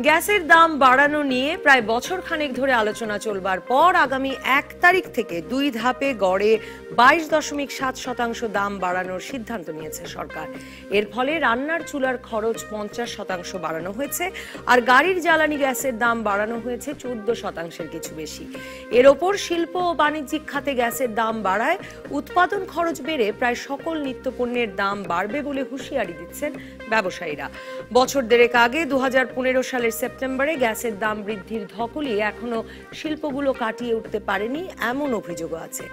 গ্যাসের দাম বাড়ানো নিয়ে প্রায় বছর খানেক ধরে আলোচনা চলবার পর আগামী 1 তারিখ থেকে 2 ধাপে গড়ে 22.7% দাম বাড়ানোর সিদ্ধান্ত নিয়েছে সরকার। এর ফলে রান্নার চুলার খরচ 50% বাড়ানো হয়েছে, আর গাড়ির জ্বালানি গ্যাসের দাম বাড়ানো হয়েছে 14%-এর কিছু বেশি। এর ওপর শিল্প ও বাণিজ্যিক খাতে গ্যাসের দাম বাড়ায় উৎপাদন খরচ বেড়ে প্রায় সকল নিত্যপণ্যের দাম বাড়বে বলে হুঁশিয়ারি দিচ্ছেন ব্যবসায়ীরা। বছর দেড়েক আগে 2015 সালের সেপ্টেম্বরে গ্যাসের দাম বৃদ্ধির ধকলি এখনো শিল্পগুলো কাটিয়ে উঠতে পারেনি, এমন অভিযোগও আছে।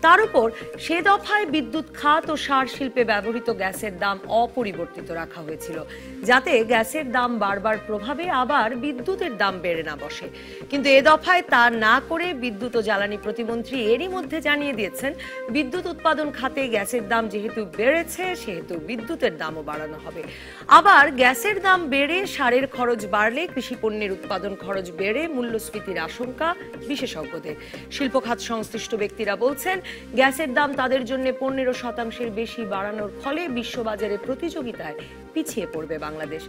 তার উপর সে দফায় বিদ্যুৎ খাত ও সার শিল্পে ব্যবহৃত গ্যাসের দাম অপরিবর্তিত রাখা হয়েছিল, যাতে গ্যাসের দাম বাড়বার প্রভাবে আবার বিদ্যুতের দাম বেড়ে না বসে। কিন্তু এ দফায় তা না করে বিদ্যুৎ ও জ্বালানি প্রতিমন্ত্রী এরই মধ্যে জানিয়ে দিয়েছেন, বিদ্যুৎ উৎপাদন খাতে গ্যাসের দাম যেহেতু বেড়েছে সেহেতু বিদ্যুতের দামও বাড়ানো হবে। আবার গ্যাসের দাম বেড়ে সারের খরচ বাড়লে কৃষি পণ্যের উৎপাদন খরচ বেড়ে মূল্যস্ফীতির আশঙ্কা বিশেষজ্ঞদের। শিল্প খাত সংশ্লিষ্ট ব্যক্তিরা বলছেন, গ্যাসের দাম তাদের জন্য 15%-এর বেশি বাড়ানোর ফলে বিশ্ববাজারে প্রতিযোগিতায় পিছিয়ে পড়বে বাংলাদেশ।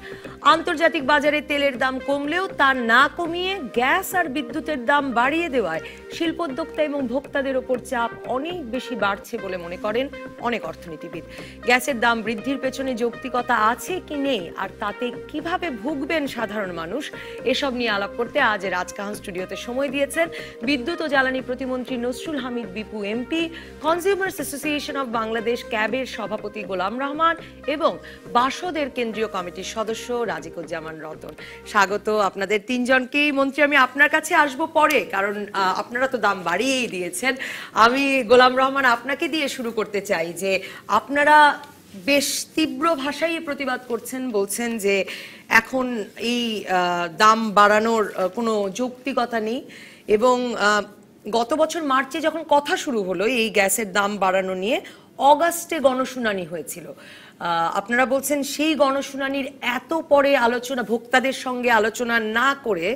আন্তর্জাতিক বাজারে তেলের দাম কমলেও তা না কমিয়ে গ্যাস আর বিদ্যুতের দাম বাড়িয়ে দেওয়ায় শিল্পোদ্যোক্তা এবং ভোক্তাদের ওপর চাপ অনেক বেশি বাড়ছে বলে মনে করেন অনেক অর্থনীতিবিদ। গ্যাসের দাম বৃদ্ধির পেছনে যৌক্তিকতা আছে কি নেই, আর তাতে কিভাবে ভুগবেন সাধারণ মানুষ, এসব নিয়ে আলাপ করতে আজ রাজকাহন স্টুডিওতে সময় দিয়েছেন বিদ্যুৎ ও জ্বালানি প্রতিমন্ত্রী Nasrul Hamid Bipu MP, consumers association of Bangladesh ক্যাবের সভাপতি গোলাম রহমান এবং বাসদের কেন্দ্রীয় কমিটির সদস্য রাজিকুজ্জামান রতন। স্বাগত আপনাদের তিনজনকেই। মন্ত্রী, আমি আপনার কাছে আসবো পরে, কারণ আপনারা তো দাম বাড়িয়েই দিয়েছেন। আমি গোলাম রহমান আপনাকে দিয়ে শুরু করতে চাই যে আপনারা বেশ তীব্র ভাষায় প্রতিবাদ করছেন, বলছেন যে এখন এই দাম বাড়ানোর কোনো যৌক্তিকতা নেই, এবং গত বছর মার্চে যখন কথা শুরু হলো এই গ্যাসের দাম বাড়ানো নিয়ে, অগাস্টে গণশুনানি হয়েছিল। আপনারা বলছেন সেই গণশুনানির এত পরে আলোচনা, ভোক্তাদের সঙ্গে আলোচনা না করে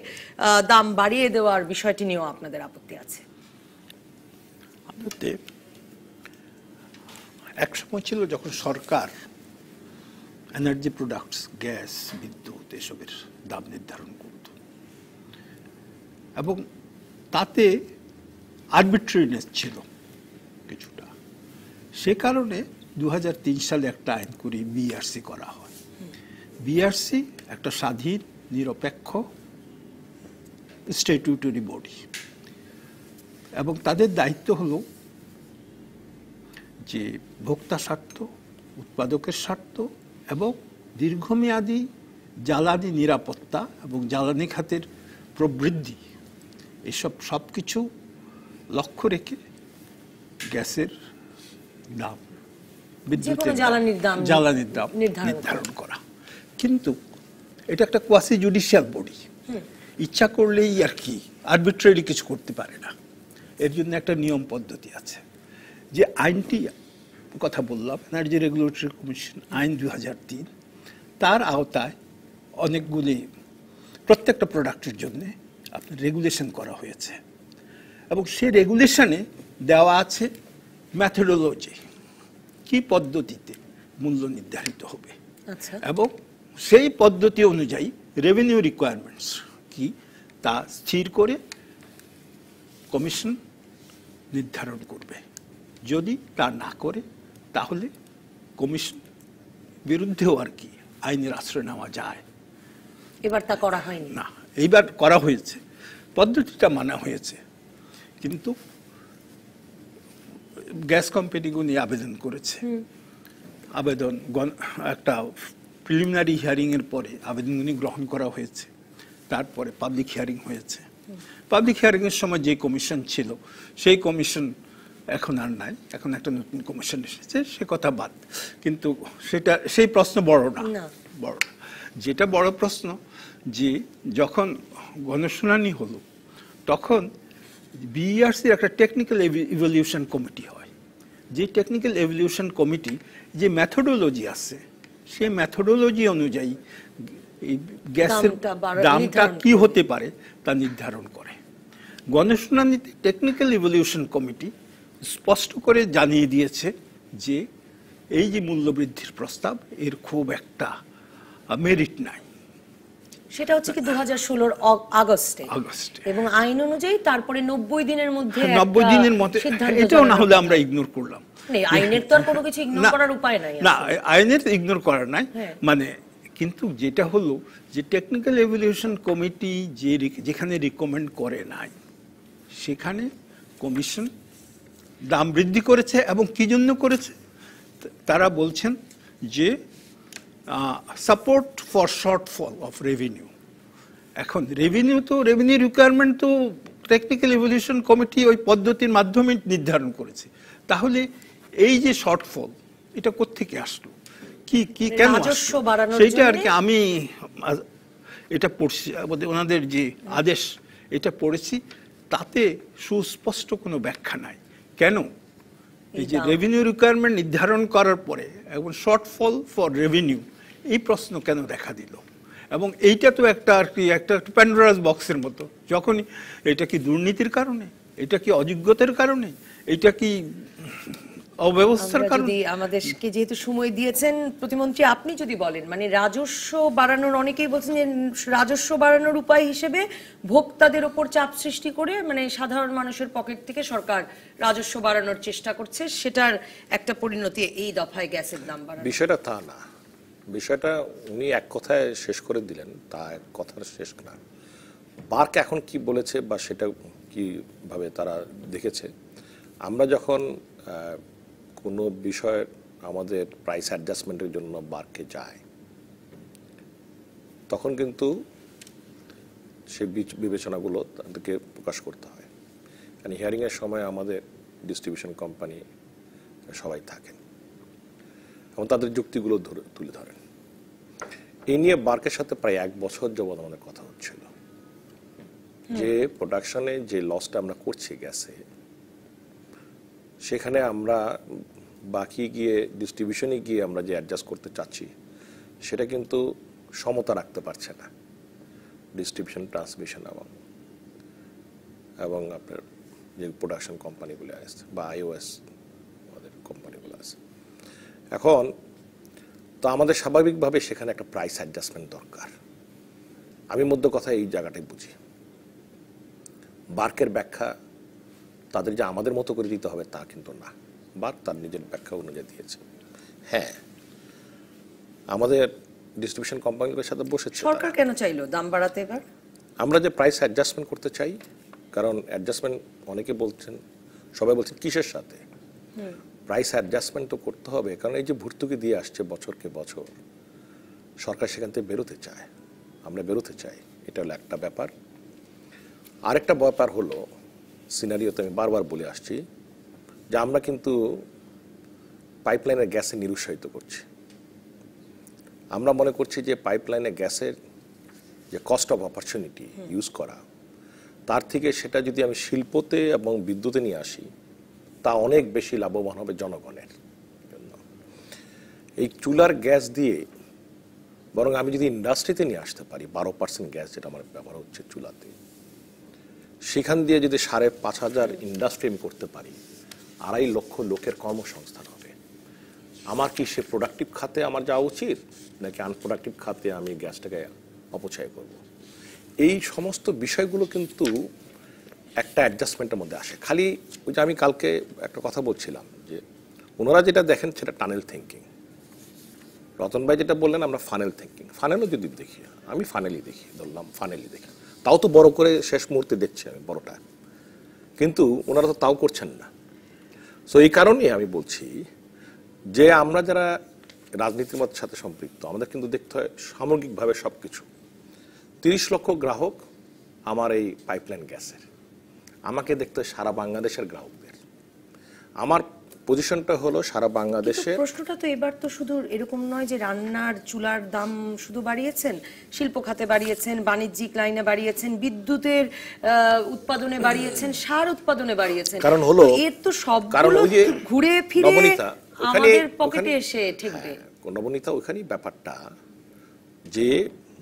দাম বাড়িয়ে দেওয়ার বিষয়টি নিয়েও আপনাদের আপত্তি আছে। এক সময় ছিল যখন সরকার এনার্জি প্রোডাক্টস, গ্যাস, বিদ্যুৎ এসবের দাম নির্ধারণ করত, এবং তাতে আরবিট্রারিনেস ছিল কিছুটা। সে কারণে 2003 সালে একটা আইন করে বিআরসি করা হয়। বিআরসি একটা স্বাধীন, নিরপেক্ষ স্ট্যাটিউটরি বডি, এবং তাদের দায়িত্ব হলো যে ভোক্তা স্বার্থ, উৎপাদকের স্বার্থ এবং দীর্ঘমেয়াদী জ্বালানি নিরাপত্তা এবং জ্বালানি খাতের প্রবৃদ্ধি, এসব সব কিছু লক্ষ্য রেখে গ্যাসের দাম, বিদ্যুতের জ্বালানির দাম নির্ধারণ করা। কিন্তু এটা একটা কোয়াসি জুডিশিয়াল বডি, ইচ্ছা করলেই আর কি আরবিট্রারি কিছু করতে পারে না। এর জন্য একটা নিয়ম পদ্ধতি আছে। যে আইনটি কথা বললাম, এনার্জি রেগুলেটরি কমিশন আইন 2003, তার আওতায় অনেকগুলি প্রত্যেকটা প্রোডাক্টের জন্য আপনার রেগুলেশন করা হয়েছে, এবং সেই রেগুলেশনে দেওয়া আছে ম্যাথোডোলজি, কি পদ্ধতিতে মূল্য নির্ধারিত হবে, এবং সেই পদ্ধতি অনুযায়ী রেভিনিউ রিকোয়ারমেন্টস কি তা স্থির করে কমিশন নির্ধারণ করবে। যদি তা না করে তাহলে কমিশন বিরুদ্ধেও আর কি আইনের আশ্রয় নেওয়া যায়। এবার তা করা হয়নি না, এইবার করা হয়েছে, পদ্ধতিটা মানা হয়েছে, কিন্তু গ্যাস কোম্পানিগুলি আবেদন করেছে। আবেদন একটা প্রিলিমিনারি হিয়ারিং এর পরে আবেদনগুলি গ্রহণ করা হয়েছে, তারপরে পাবলিক হিয়ারিং হয়েছে। পাবলিক হিয়ারিং এর সময় যে কমিশন ছিল সেই কমিশন এখন আর নাই, এখন একটা নতুন কমিশন এসেছে, সে কথা বাদ। কিন্তু সেটা সেই প্রশ্ন বড় না, বড় যেটা বড় প্রশ্ন যে যখন গণশুনানি হলো তখন বিআরসির একটা টেকনিক্যাল ইভ্যালুয়েশন কমিটি হয়। যে টেকনিক্যাল ইভ্যালুয়েশন কমিটি যে ম্যাথোডোলজি আছে, সেই ম্যাথোডোলজি অনুযায়ী গ্যাসের দামটা কি হতে পারে তা নির্ধারণ করে। গণশুনানিতে টেকনিক্যাল ইভ্যালুয়েশন কমিটি স্পষ্ট করে জানিয়ে দিয়েছে যে এই যে মূল্যবৃদ্ধির প্রস্তাব, এর খুব একটা মেরিট নাই, সেটা হচ্ছে কি 2016 আগস্টে, এবং আইন অনুযায়ী তারপরে 90 দিনের মধ্যে 90 দিনের মধ্যে, এটাও না হলে আমরা ইগনোর করলাম। আইনের তো আর কোনো কিছু ইগনোর করার উপায় নাই। না, আইনের ইগনোর করার নাই, মানে কিন্তু যেটা হলো যে টেকনিক্যাল এভালুয়েশন কমিটি যেখানে রিকমেন্ড করে নাই, সেখানে কমিশন দাম বৃদ্ধি করেছে। এবং কি জন্য করেছে তারা বলছেন যে support for shortfall of revenue. এখন রেভিনিউ রিকোয়ারমেন্ট তো টেকনিক্যাল এভালুয়েশন কমিটি ওই পদ্ধতির মাধ্যমে নির্ধারণ করেছে। তাহলে এই যে শর্টফল, এটা কোত্থেকে আসলো, কি কেন সেইটা আর কি আমি এটা পড়ছি, ওনাদের যে আদেশ এটা পড়েছি, তাতে সুস্পষ্ট কোনো ব্যাখ্যা নাই কেন এই যে রেভিনিউ রিকোয়ারমেন্ট নির্ধারণ করার পরে এবং শর্টফল ফর রেভিনিউ, এই প্রশ্ন কেন দেখা দিল। এবং এইটা তো একটা আর কি একটা প্যান্ডোরাস বক্সের মতো। যখনই এটা কি দুর্নীতির কারণে, এটা কি অযোগ্যতার কারণে, এটা কি অব্যবস্থার কারণে? আমাদেরকে যেহেতু সময় দিয়েছেন প্রতিমন্ত্রী, আপনি যদি বলেন, মানে রাজস্ব বাড়ানোর, অনেকেই বলছেন যে রাজস্ব বাড়ানোর উপায় হিসেবে ভোক্তাদের ওপর চাপ সৃষ্টি করে, মানে সাধারণ মানুষের পকেট থেকে সরকার রাজস্ব বাড়ানোর চেষ্টা করছে, সেটার একটা পরিণতি এই দফায় গ্যাসের দাম বাড়ানো। বিষয়টা তা না, বিষয়টা উনি এক কথায় শেষ করে দিলেন, তা এক কথার শেষ না। বার্ক এখন কি বলেছে বা সেটা কিভাবে তারা দেখেছে, আমরা যখন কোনো বিষয় আমাদের প্রাইস অ্যাডজাস্টমেন্টের জন্য বার্কে যায়, তখন কিন্তু সেই বিবেচনাগুলো তাদেরকে প্রকাশ করতে হয়। কারণ হিয়ারিংয়ের সময় আমাদের ডিস্ট্রিবিউশন কোম্পানি সবাই থাকেন এবং তাদের যুক্তিগুলো তুলে ধরেন। এই নিয়ে বার্কের সাথে প্রায় 1 বছর যাবৎ আমাদের কথা হচ্ছিল যে প্রোডাকশনে যে লসটা আমরা করছি গ্যাসে, সেখানে আমরা বাকি গিয়ে ডিস্ট্রিবিউশনে গিয়ে আমরা যে অ্যাডজাস্ট করতে চাচ্ছি, সেটা কিন্তু সমতা রাখতে পারছে না ডিস্ট্রিবিউশন, ট্রান্সমিশন এবং আপনার যে প্রোডাকশন কোম্পানিগুলো আছে বা আইওএস আমাদের কোম্পানিগুলো আছে। এখন তো আমাদের স্বাভাবিকভাবে সেখানে একটা প্রাইস অ্যাডজাস্টমেন্ট দরকার। আমি মধ্য কথা এই জায়গাটাই বুঝি। বার্কের ব্যাখ্যা তাদের যে আমাদের মতো করে দিতে হবে তা কিন্তু না, বার্ক তার নিজের ব্যাখ্যা অনুযায়ী দিয়েছে। হ্যাঁ, আমাদের ডিস্ট্রিবিউশন কোম্পানিগুলোর সাথে বসেছে। সরকার কেন চাইলো দাম বাড়াতে এবার? আমরা যে প্রাইস অ্যাডজাস্টমেন্ট করতে চাই, কারণ অ্যাডজাস্টমেন্ট অনেকে বলছেন, সবাই বলছেন কিসের সাথে প্রাইস অ্যাডজাস্টমেন্ট তো করতে হবে, কারণ এই যে ভর্তুকি দিয়ে আসছে বছরকে বছর, সরকার সেখান থেকে বেরোতে চায়, আমরা বেরোতে চাই, এটা হলো একটা ব্যাপার। আরেকটা ব্যাপার হলো, সিনারিওতে আমি বারবার বলে আসছি যে আমরা কিন্তু পাইপলাইনের গ্যাসে নিরুৎসাহিত করছি। আমরা মনে করছি যে পাইপলাইনে গ্যাসের যে কস্ট অফ অপরচুনিটি ইউজ করা, তার থেকে সেটা যদি আমি শিল্পতে এবং বিদ্যুতে নিয়ে আসি, তা অনেক বেশি লাভবান হবে জনগণের জন্য। এই চুলার গ্যাস দিয়ে বরং আমি যদি ইন্ডাস্ট্রিতে নিয়ে আসতে পারি, 12% গ্যাস যেটা আমার ব্যবহার হচ্ছে চুলাতে, সেখান দিয়ে যদি 5,500 ইন্ডাস্ট্রি আমি করতে পারি, 2.5 লক্ষ লোকের কর্মসংস্থান হবে। আমার কি সে প্রোডাক্টিভ খাতে আমার যাওয়া উচিত, নাকি আনপ্রোডাক্টিভ খাতে আমি গ্যাসটাকে অপচয় করব? এই সমস্ত বিষয়গুলো কিন্তু একটা অ্যাডজাস্টমেন্টের মধ্যে আসে। খালি ওই যে আমি কালকে একটা কথা বলছিলাম যে ওনারা যেটা দেখেন সেটা টানেল থিঙ্কিং, রতন ভাই যেটা বললেন আমরা ফানেল থিঙ্কিং, ফানেলও যদি দেখি, আমি ফানেলই দেখি, ধরলাম ফানেলই দেখি, তাও তো বড় করে শেষ মুহূর্তে দেখছি আমি বড়টা, কিন্তু ওনারা তো তাও করছেন না। সো এই কারণেই আমি বলছি যে আমরা যারা রাজনীতির মধ্যে সাথে সম্পৃক্ত, আমাদের কিন্তু দেখতে হয় সামগ্রিকভাবে সব কিছু। 30 লক্ষ গ্রাহক আমার এই পাইপলাইন গ্যাসের, আমাকে দেখতে হয় সারা বাংলাদেশের গ্রাহকদের। আমার পজিশনটা হলো সারা বাংলাদেশে। প্রশ্নটা তো এবার তো শুধু এরকম নয় যে রান্নার চুলার দাম শুধু বাড়িয়েছেন, শিল্প খাতে বাড়িয়েছেন, বাণিজ্যিক লাইনে বাড়িয়েছেন, বিদ্যুতের উৎপাদনে বাড়িয়েছেন, সার উৎপাদনে বাড়িয়েছেন। কারণ হলো এর তো সবগুলো ঘুরে ফিরে আমাদের পকেটে এসে ঠেকবে। নবনীতা, ওখানেই ব্যাপারটা যে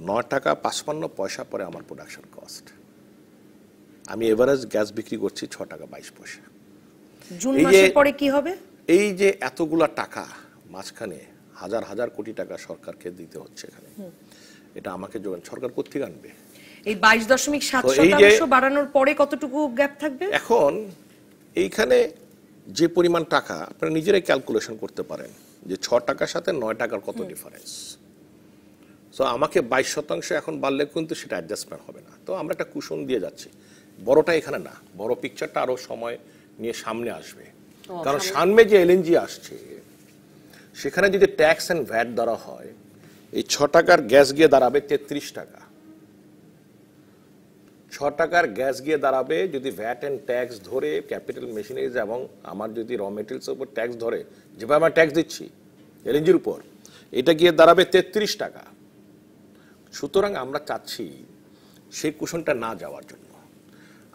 9 টাকা 55 পয়সা পরে আমার প্রোডাকশন কস্ট, আমি এভারেজ গ্যাস বিক্রি করছি 6 টাকা 22 পয়সা। জুন মাসের পরে কি হবে? এই যে এতগুলা টাকা মাঝখানে হাজার হাজার কোটি টাকা সরকারকে দিতে হচ্ছে এখানে, এটা আমাকে যোগান সরকার কোত্থেকে আনবে? এই 22.7 তো এই যে- শতাংশ বাড়ানোর পরে কতটুকু গ্যাপ থাকবে? এখন এইখানে যে পরিমাণ টাকা আপনারা নিজেরাই ক্যালকুলেশন করতে পারেন যে 6 টাকার সাথে 9 টাকার কত ডিফারেন্স। সো আমাকে 22% এখন বাড়লে কিন্তু সেটা অ্যাডজাস্টমেন্ট হবে না। তো আমরা একটা কুশন দিয়ে যাচ্ছি, বড়টা এখানে না, বড় পিকচারটা আরো সময় নিয়ে সামনে আসবে। কারণ সামনে যে এলএনজি আসছে সেখানে যদি ট্যাক্স এন্ড ভ্যাট ধরা হয়, এই 6 টাকার গ্যাস গিয়ে দাঁড়াবে 33 টাকা। 6 টাকার গ্যাস গিয়ে দাঁড়াবে যদি ভ্যাট এন্ড ট্যাক্স ধরে, ক্যাপিটাল মেশিনারিজ এবং আমার যদি র মেটেরিয়ালস উপর ট্যাক্স ধরে, যেভাবে আমরা ট্যাক্স দিচ্ছি এলএনজির উপর, এটা গিয়ে দাঁড়াবে 33 টাকা। সুতরাং আমরা চাচ্ছি সেই কুশনটা না যাওয়ার জন্য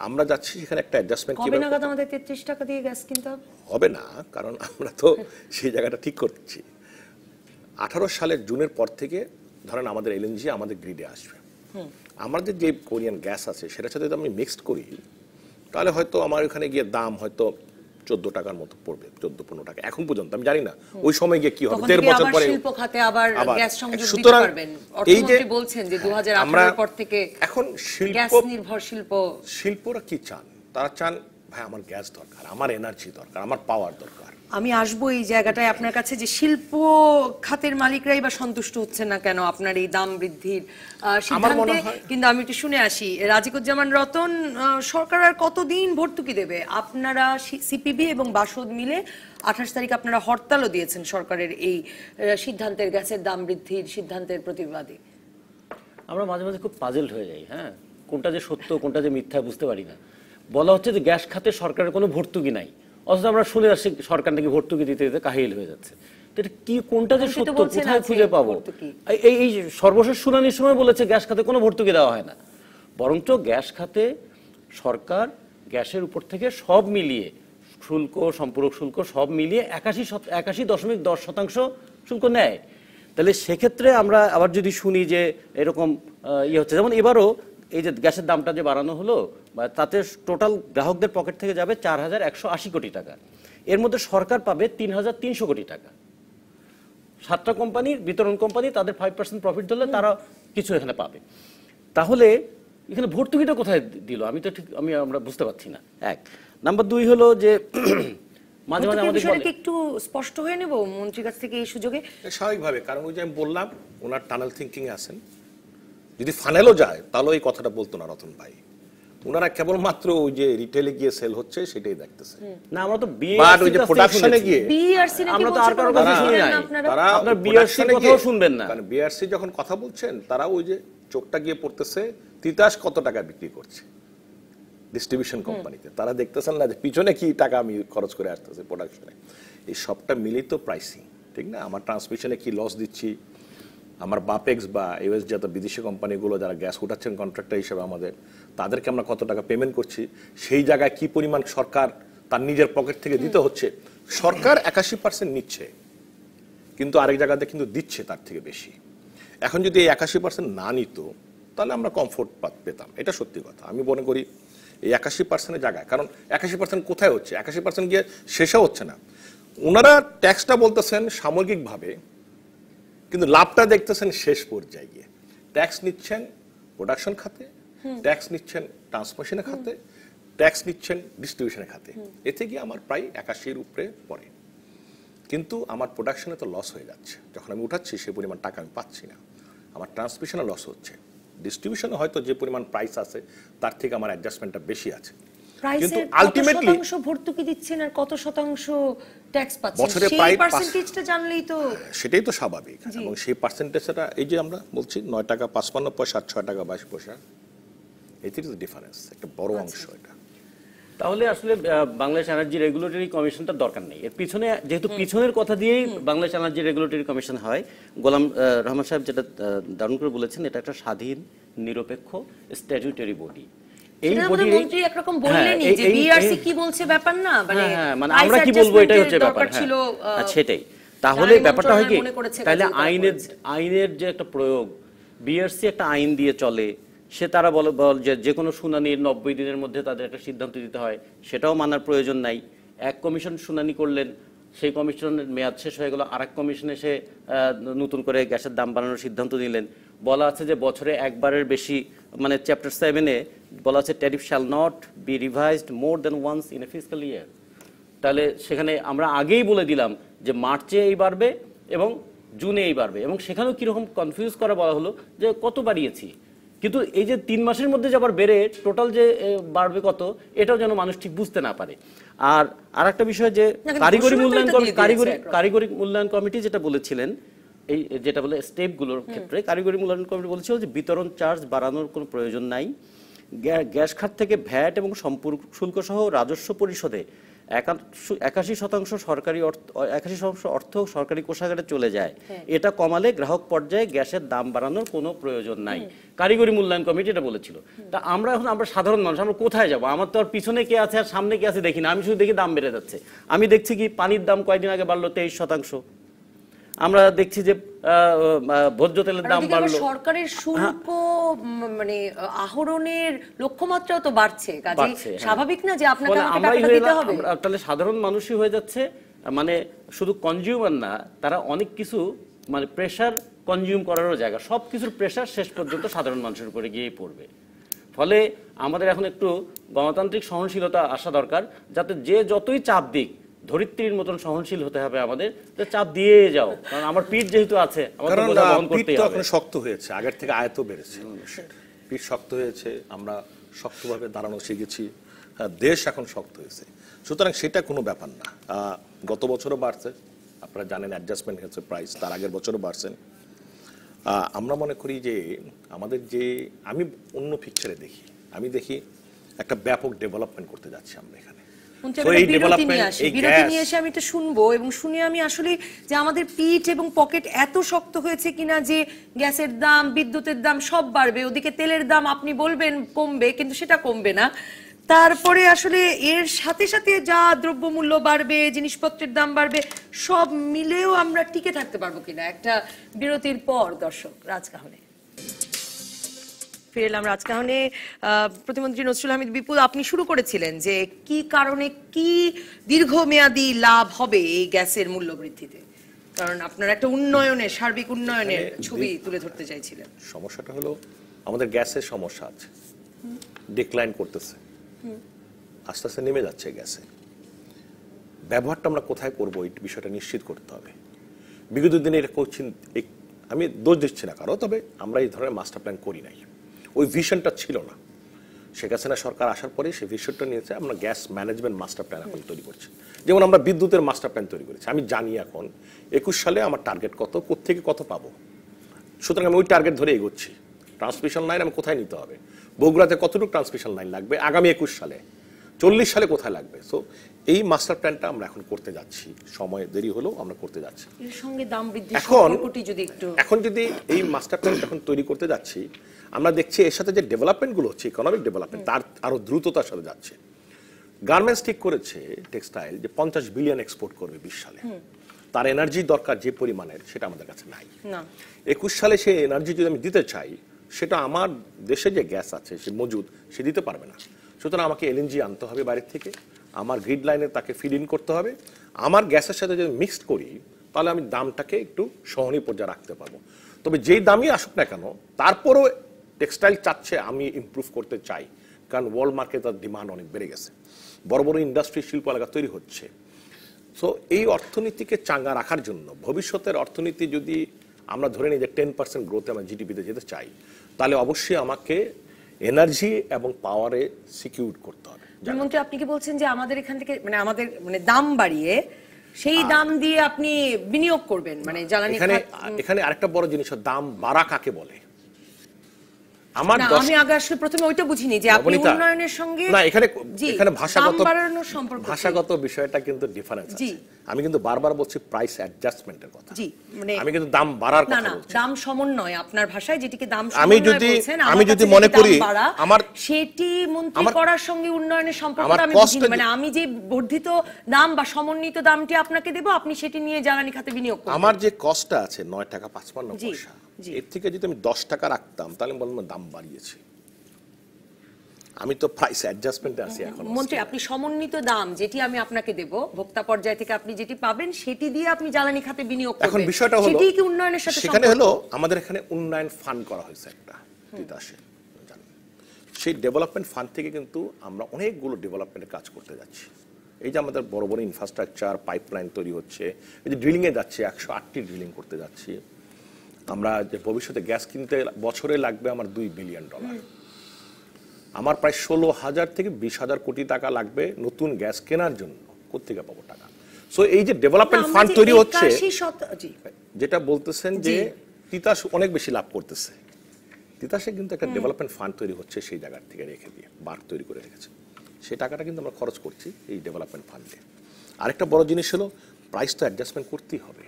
আমরা যাচ্ছি সেখানে একটা অ্যাডজাস্টমেন্ট কবে নাগাদ আমাদের 33 টাকা দিয়ে গ্যাস কিনতে হবে? হবে না, কারণ আমরা তো সেই জায়গাটা ঠিক করছি। 18 সালের জুনের পর থেকে ধরেন আমাদের এলএনজি আমাদের গ্রিডে আসবে। আমাদের যে কোরিয়ান গ্যাস আছে সেটার সাথে যদি আমি মিক্সড করি তাহলে হয়তো আমার ওখানে গিয়ে দাম হয়তো 14 টাকার মতো পড়বে, 14-15 টাকা এখন পর্যন্ত। আমি জানি না ওই সময় গিয়ে কি হবে, 13 বছর পরে শিল্প খাতে আবার গ্যাস সংযোগ দিতে সুতরাং পারবেন। এই যে অর্থমন্ত্রী বলছেন যে 2018 পর থেকে এখন গ্যাস শিল্প নির্ভর শিল্পরা কি চান? তারা চান ভাই আমার গ্যাস দরকার, আমার এনার্জি দরকার, আমার পাওয়ার দরকার। আমি আসবো এই জায়গাটায় আপনার কাছে যে শিল্প খাতের মালিকরাই বা সন্তুষ্ট হচ্ছেন না কেন আপনার এই দাম বৃদ্ধির সিদ্ধান্তে। কিন্তু আমি একটু শুনে আসি, রাজিকুজ্জামান রতন, সরকার আর কতদিন ভর্তুকি দেবে? আপনারা সিপিবি এবং বাসদ মিলে 28 তারিখ আপনারা হরতালও দিয়েছেন সরকারের এই সিদ্ধান্তের, গ্যাসের দাম বৃদ্ধির সিদ্ধান্তের প্রতিবাদে। আমরা মাঝে মাঝে খুব পাজেলড হয়ে যাই, হ্যাঁ, কোনটা যে সত্য কোনটা যে মিথ্যা বুঝতে পারি না। বলা হচ্ছে যে গ্যাস খাতে সরকারের কোনো ভর্তুকি নাই, অথচ আমরা শুনে আসছি সরকার নাকি ভর্তুকি দিতে দিতে কাহিল হয়ে যাচ্ছে। তো এটা কি, কোনটা যে সত্য, কোথায় খুঁজে পাবো? এই সর্বশেষ শুনানির সময় বলেছে গ্যাস খাতে কোনো ভর্তুকি দেওয়া হয় না, বরঞ্চ গ্যাস খাতে সরকার গ্যাসের উপর থেকে সব মিলিয়ে শুল্ক, সম্পূরক শুল্ক সব মিলিয়ে 81.10% শুল্ক নেয়। তাহলে সেক্ষেত্রে আমরা আবার যদি শুনি যে এরকম হচ্ছে, যেমন এবারও এই যে গ্যাসের দামটা যে বাড়ানো হলো, তাতে টোটাল গ্রাহকদের পকেট থেকে যাবে 4180 কোটি টাকা, এর মধ্যে সরকার পাবে 3300 কোটি টাকা। 7টা কোম্পানির বিতরণ কোম্পানি তাদের 5% প্রফিট ধরলে তারা কিছু এখানে পাবে। তাহলে এখানে ভর্তুকিটা কোথায় দিল আমি তো ঠিক আমরা বুঝতে পারছি না। এক নাম্বার 2 হলো যে মাঝে মাঝে আমাদের বিষয়টা একটু স্পষ্ট হয়ে নেব মন্ত্রীর কাছ থেকে এই সুযোগে। স্বাভাবিকভাবে, কারণ ওই যে আমি বললাম ওনার টানেল থিঙ্কিং এ আছেন, যদি ফানেলও যায় তাহলে এই কথাটা বলতো না রতন ভাই। ওনারা কেবলমাত্র ওই যে রিটেলে গিয়ে সেল হচ্ছে সেটাই দেখতেছে। না, আমরা তো ওই যে প্রোডাকশনে গিয়ে বিআরসি নাকি আমরা তো আর কারো কথা শুনি নাই, তারা আপনার বিআরসি কথাও শুনবেন না। কারণ বিআরসি যখন কথা বলছেন তারা ওই যে চোখটা গিয়ে পড়তেছে তিতাস কত টাকা বিক্রি করছে ডিস্ট্রিবিউশন কোম্পানিতে, তারা দেখতেছেন না যে পিছনে কি টাকা আমি খরচ করে আসতেছে প্রোডাকশনে। এই সবটা মিলিত প্রাইসিং, ঠিক না? আমার ট্রান্সমিশনে কি লস দিচ্ছি, আমার বাপেক্স বা ইউএস যত বিদেশি কোম্পানিগুলো যারা গ্যাস উঠাচ্ছেন কন্ট্রাক্টর হিসেবে আমাদের, তাদেরকে আমরা কত টাকা পেমেন্ট করছি, সেই জায়গায় কি পরিমাণ সরকার তার নিজের পকেট থেকে দিতে হচ্ছে। সরকার 81% নিচ্ছে, কিন্তু আরেক জায়গাতে কিন্তু দিচ্ছে তার থেকে বেশি। এখন যদি এই 81% না নিত তাহলে আমরা কমফোর্ট পেতাম, এটা সত্যি কথা। আমি মনে করি এই 81%-এর জায়গায়, কারণ 81% কোথায় হচ্ছে, 81% গিয়ে শেষও হচ্ছে না। ওনারা ট্যাক্সটা বলতেছেন সামগ্রিকভাবে, কিন্তু লাভটা দেখতেছেন শেষ পর্যায়ে গিয়ে। ট্যাক্স নিচ্ছেন প্রোডাকশন খাতে, ট্যাক্স নিচ্ছেন ট্রান্সমিশনের খাতে, ট্যাক্স নিচ্ছেন ডিস্ট্রিবিউশনের খাতে, এতে গিয়ে আমার প্রায় 81-এর উপরে পড়ে। কিন্তু আমার প্রোডাকশনে তো লস হয়ে যাচ্ছে, যখন আমি উঠাচ্ছি সেই পরিমাণ টাকা আমি পাচ্ছি না, আমার ট্রান্সমিশনে লস হচ্ছে, ডিস্ট্রিবিউশনে হয়তো যে পরিমাণ প্রাইস আছে তার থেকে আমার অ্যাডজাস্টমেন্টটা বেশি আছে। কিন্তু আলটিমেটলি ভর্তুকি দিচ্ছেন আর কত শতাংশ ট্যাক্স পাচ্ছেন, বছরে সেই প্রায় পার্সেন্টেজটা জানলেই তো সেটাই তো স্বাভাবিক। এবং সেই পার্সেন্টেজটা এই যে আমরা বলছি 9 টাকা 55 পয়সা, 6 টাকা 22 পয়সা, এটির ডিফারেন্স একটা বড় অংশ। এটা তাহলে আসলে বাংলাদেশ এনার্জি রেগুলেটরি কমিশনটা দরকার নেই। এর পিছনে যেহেতু পিছনের কথা দিয়েই বাংলাদেশ এনার্জি রেগুলেটরি কমিশন হয়, গোলাম রহমান সাহেব যেটা দারুণ করে বলেছেন, এটা একটা স্বাধীন নিরপেক্ষ স্ট্যাটিউটরি বডি। এই বডি মন্ত্রী একরকম বললেনই যে বিআরসি কি বলছে ব্যাপার না, মানে আমরা কি বলবো এটাই হচ্ছে ব্যাপার। সেটাই। তাহলে ব্যাপারটা হয় কি, তাহলে আইনের যে একটা প্রয়োগ, বিআরসি একটা আইন দিয়ে চলে, সে তারা বলে যে কোনো শুনানির 90 দিনের মধ্যে তাদের একটা সিদ্ধান্ত দিতে হয়, সেটাও মানার প্রয়োজন নাই। এক কমিশন শুনানি করলেন, সেই কমিশনের মেয়াদ শেষ হয়ে গেল, আরেক কমিশন এসে নতুন করে গ্যাসের দাম বাড়ানোর সিদ্ধান্ত নিলেন, বলা আছে যে বছরে একবারের বেশি, মানে চ্যাপ্টার 7-এ বলা আছে tariff shall not be revised more than once in a fiscal year. তাহলে সেখানে আমরা আগেই বলে দিলাম যে মার্চে এই বাড়বে এবং জুনে এই বাড়বে, এবং সেখানেও কীরকম কনফিউজ করা বলা হলো যে কত বাড়িয়েছি, কিন্তু এই যে 3 মাসের মধ্যে যে আবার বেড়ে টোটাল যে বাড়বে কত, এটাও যেন মানুষ ঠিক বুঝতে না পারে। আর একটা বিষয় যে কারিগরি মূল্যায়ন কমিটি যেটা বলেছিলেন, এই যেটা বলে স্টেপগুলোর ক্ষেত্রে কারিগরি মূল্যায়ন কমিটি বলেছিল যে বিতরণ চার্জ বাড়ানোর কোনো প্রয়োজন নাই, গ্যাস খাত থেকে ভ্যাট এবং সম্পূর্ণ শুল্ক সহ রাজস্ব পরিশোধে 81% সরকারি অর্থ সরকারি কোষাগারে চলে যায়, এটা কমালে গ্রাহক পর্যায়ে গ্যাসের দাম বাড়ানোর কোনো প্রয়োজন নাই। কারিগরি মূল্যায়ন কমিটি এটা বলেছিল। তা আমরা সাধারণ মানুষ, আমরা কোথায় যাব? আমার তো আর পিছনে কে আছে আর সামনে কে আছে দেখি না, আমি শুধু দেখি দাম বেড়ে যাচ্ছে। আমি দেখছি কি পানির দাম কয়েকদিন আগে বাড়লো 23%, আমরা দেখছি যে ভোজ্য তেলের দাম বাড়লো, সরকারের শুল্ক মানে আহরণের লক্ষ্যমাত্রাও তো বাড়ছে, কাজেই স্বাভাবিক না যে আপনাকে টাকা দিতে হবে। তাহলে সাধারণ মানুষই হয়ে যাচ্ছে, মানে শুধু কনজিউমার না, তারা অনেক কিছু মানে প্রেসার কনজিউম করারও জায়গা, সব কিছুর প্রেসার শেষ পর্যন্ত সাধারণ মানুষের উপরে গিয়েই পড়বে। ফলে আমাদের এখন একটু গণতান্ত্রিক সহনশীলতা আসা দরকার, যাতে যে যতই চাপ দিক ধরিত্রীর মতন সহনশীল হতে হবে আমাদের, যে চাপ দিয়ে যাও, কারণ আমার পিঠ যেহেতু আছে, এখন শক্ত হয়েছে, আগের থেকে আয়ত বেড়েছে, পিঠ শক্ত হয়েছে, আমরা শক্তভাবে দাঁড়ানো শিখেছি, দেশ এখন শক্ত হয়েছে, সুতরাং সেটা কোনো ব্যাপার না। গত বছরও বাড়ছে, আপনারা জানেন অ্যাডজাস্টমেন্ট হয়েছে প্রাইস, তার আগের বছরও বাড়ছেন। আমরা মনে করি যে আমাদের যে, আমি অন্য পিকচারে দেখি, আমি দেখি একটা ব্যাপক ডেভেলপমেন্ট করতে যাচ্ছি আমরা এখানে। বিরতি নিয়ে এসে আমি এটা শুনবো এবং শুনে আমি আসলে যে আমাদের পিঠ এবং পকেট এত শক্ত হয়েছে কিনা যে গ্যাসের দাম, বিদ্যুতের দাম সব বাড়বে, ওদিকে তেলের দাম আপনি বলবেন কমবে, কিন্তু সেটা কমবে না। তারপরে আসলে এর সাথে সাথে যা দ্রব্যমূল্য বাড়বে, জিনিসপত্রের দাম বাড়বে, সব মিলেও আমরা টিকে থাকতে পারবো কিনা। একটা বিরতির পর দর্শক রাজকাহনে ফিরে এলাম। রাজকাহনে প্রতিমন্ত্রী নজরুল হামিদ বিপুল, আপনি শুরু করেছিলেন যে কি কারণে কি দীর্ঘমেয়াদী লাভ হবে এই গ্যাসের মূল্য বৃদ্ধিতে, কারণ আপনারা একটা উন্নয়নের, সার্বিক উন্নয়নের ছবি তুলে ধরতে চাইছিলেন। সমস্যাটা হলো আমাদের গ্যাসের সমস্যা আছে, ডিক্লাইন করতেছে, আস্তে আস্তে নেমে যাচ্ছে গ্যাসে। ব্যবহারটা আমরা কোথায় করবো এই বিষয়টা নিশ্চিত করতে হবে। বিগত দিনে এটা করছেন, আমি দোষ দিচ্ছি না কারো, তবে আমরা এই ধরনের মাস্টার প্ল্যান করি নাই, ওই ভিশনটা ছিল না। শেখ হাসিনা সরকার আসার পরে সেই ভিশনটা নিয়েছে, আমরা গ্যাস ম্যানেজমেন্ট মাস্টার প্ল্যান এখন তৈরি করছি। যেমন আমরা বিদ্যুতের মাস্টার প্ল্যান তৈরি করেছি, আমি জানি এখন 21 সালে আমার টার্গেট কত, কোত্থেকে কত পাবো, সুতরাং আমি ওই টার্গেট ধরে এগোচ্ছি। ট্রান্সমিশন লাইন আমি কোথায় নিতে হবে, বগুড়াতে কতটুকু ট্রান্সমিশন লাইন লাগবে আগামী 21 সালে, 40 সালে কোথায় লাগবে। সো এই মাস্টার প্ল্যানটা আমরা এখন করতে যাচ্ছি, সময় দেরি হলেও আমরা করতে যাচ্ছি। এর সঙ্গে দাম বৃদ্ধি এখন যদি এই মাস্টার প্ল্যান এখন তৈরি করতে যাচ্ছি, আমরা দেখছি এর সাথে যে ডেভেলপমেন্টগুলো হচ্ছে, ইকোনমিক ডেভেলপমেন্ট, তার আরো দ্রুততার সাথে যাচ্ছে। গার্মেন্টস ঠিক করেছে টেক্সটাইল যে 50 বিলিয়ন এক্সপোর্ট করবে 20 সালে, তার এনার্জি দরকার যে পরিমাণের, সেটা আমাদের কাছে নাই। 21 সালে সেই এনার্জি যদি আমি দিতে চাই, সেটা আমার দেশে যে গ্যাস আছে সে মজুদ, সে দিতে পারবে না। সুতরাং আমাকে এলএনজি আনতে হবে বাইরের থেকে, আমার গ্রিড লাইনে তাকে ফিড ইন করতে হবে। আমার গ্যাসের সাথে যদি মিক্সড করি, তাহলে আমি দামটাকে একটু সহনীয় পর্যায়ে রাখতে পারবো। তবে যেই দামই আসুক না কেন, তারপরও টেক্সটাইল চাচ্ছে আমি ইমপ্রুভ করতে চাই, কারণ ওয়ার্ল্ড মার্কেটে তার ডিমান্ড অনেক বেড়ে গেছে, বড় বড় ইন্ডাস্ট্রি, শিল্প এলাকা তৈরি হচ্ছে। সো এই অর্থনীতিকে চাঙ্গা রাখার জন্য, ভবিষ্যতের অর্থনীতি যদি আমরা ধরে নিই যে 10% গ্রোথে আমরা জিডিপিতে যেতে চাই, তাহলে অবশ্যই আমাকে এনার্জি এবং পাওয়ারে সিকিউর করতে হবে। মন্ত্রী, আপনি কি বলছেন যে আমাদের এখান থেকে আমাদের দাম বাড়িয়ে সেই দাম দিয়ে আপনি বিনিয়োগ করবেন, মানে জ্বালানি? এখানে আরেকটা বড় জিনিস, দাম বাড়া কাকে বলে? আমি আগে আসলে প্রথমে ওইটা বুঝিনি যে আপনি উন্নয়নের সঙ্গে না, এখানে ভাষাগত বিষয়টা কিন্তু ডিফারেন্স আছে। আমি কিন্তু বারবার বলছি প্রাইস অ্যাডজাস্টমেন্টের কথা, আমি কিন্তু দাম বাড়ার কথা বলছি। দাম সমন্বয় আপনার ভাষায় যেটিকে দাম সমন্বয় বলছেন, আমি যদি মনে করি আমার সেটি মন্ত্রী করার সঙ্গে উন্নয়নের সম্পর্কটা আমি বুঝিনি। মানে আমি যে বর্ধিত দাম বা সমন্বিত দামটি আপনাকে দেব, আপনি সেটি নিয়ে জ্বালানি খাতে বিনিয়োগ করবেন। আমার যে কস্টটা আছে 9 টাকা 55 পয়সা, এর থেকে যদি আমি 10 টাকা রাখতাম, তাহলে বলবো দাম বাড়িয়েছে। আমি তো প্রাইস অ্যাডজাস্টমেন্টে আছি এখন। মন্ত্রী, আপনি সমন্বিত দাম যেটি আমি আপনাকে দেব, ভোক্তা পর্যায় থেকে আপনি যেটি পাবেন সেটি দিয়ে আপনি জ্বালানি খাতে বিনিয়োগ করবেন, এখন বিষয়টা হলো সেটি কি উন্নয়নের সাথে সেখানে সম্পর্ক? হলো আমাদের এখানে উন্নয়ন ফান্ড করা হয়েছে একটা তিতাসে, জানেন। সেই ডেভেলপমেন্ট ফান্ড থেকে কিন্তু আমরা অনেকগুলো ডেভেলপমেন্টের কাজ করতে যাচ্ছি। এই যে আমাদের বড় বড় ইনফ্রাস্ট্রাকচার পাইপলাইন তৈরি হচ্ছে, এই যে ড্রিলিংয়ে যাচ্ছে, 108টি ড্রিলিং করতে যাচ্ছি আমরা। যে ভবিষ্যতে গ্যাস কিনতে বছরে লাগবে আমার $2 বিলিয়ন, আমার প্রায় 16,000 থেকে 20,000 কোটি টাকা লাগবে নতুন গ্যাস কেনার জন্য। কোত্থেকে পাবো টাকা? সো এই যে ডেভেলপমেন্ট ফান্ড তৈরি হচ্ছে, যেটা বলতেছেন যে তিতাস অনেক বেশি লাভ করতেছে, তিতাসে কিন্তু একটা ডেভেলপমেন্ট ফান্ড তৈরি হচ্ছে সেই জায়গা থেকে রেখে দিয়ে বার্ক তৈরি করে রেখেছে, সেই টাকাটা কিন্তু আমরা খরচ করছি এই ডেভেলপমেন্ট ফান্ডে। আরেকটা বড় জিনিস হলো প্রাইস তো অ্যাডজাস্টমেন্ট করতেই হবে,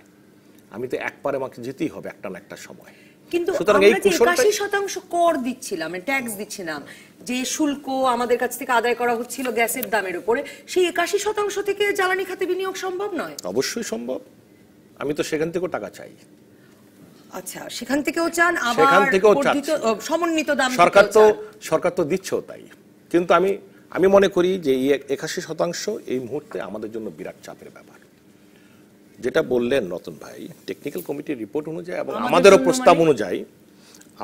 আমি তো একবারে আমাকে যেতেই হবে একটা না একটা সময়। কিন্তু আমরা যে 81% কর দিচ্ছিলাম, ট্যাক্স দিচ্ছিলাম, যে শুল্ক আমাদের কাছ থেকে আদায় করা হচ্ছিল গ্যাসের দামের উপরে, সেই 81% থেকে জ্বালানি খাতে বিনিয়োগ সম্ভব নয়? অবশ্যই সম্ভব, আমি তো সেখান থেকেও টাকা চাই। আচ্ছা, সেখান থেকেও চান, আবার সেখান থেকেও সমন্বিত দাম সরকার তো দিচ্ছেও তাই। কিন্তু আমি মনে করি যে এই 81% এই মুহূর্তে আমাদের জন্য বিরাট চাপের ব্যাপার। যেটা বললেন রতন ভাই, টেকনিক্যাল কমিটির রিপোর্ট অনুযায়ী এবং আমাদেরও প্রস্তাব অনুযায়ী,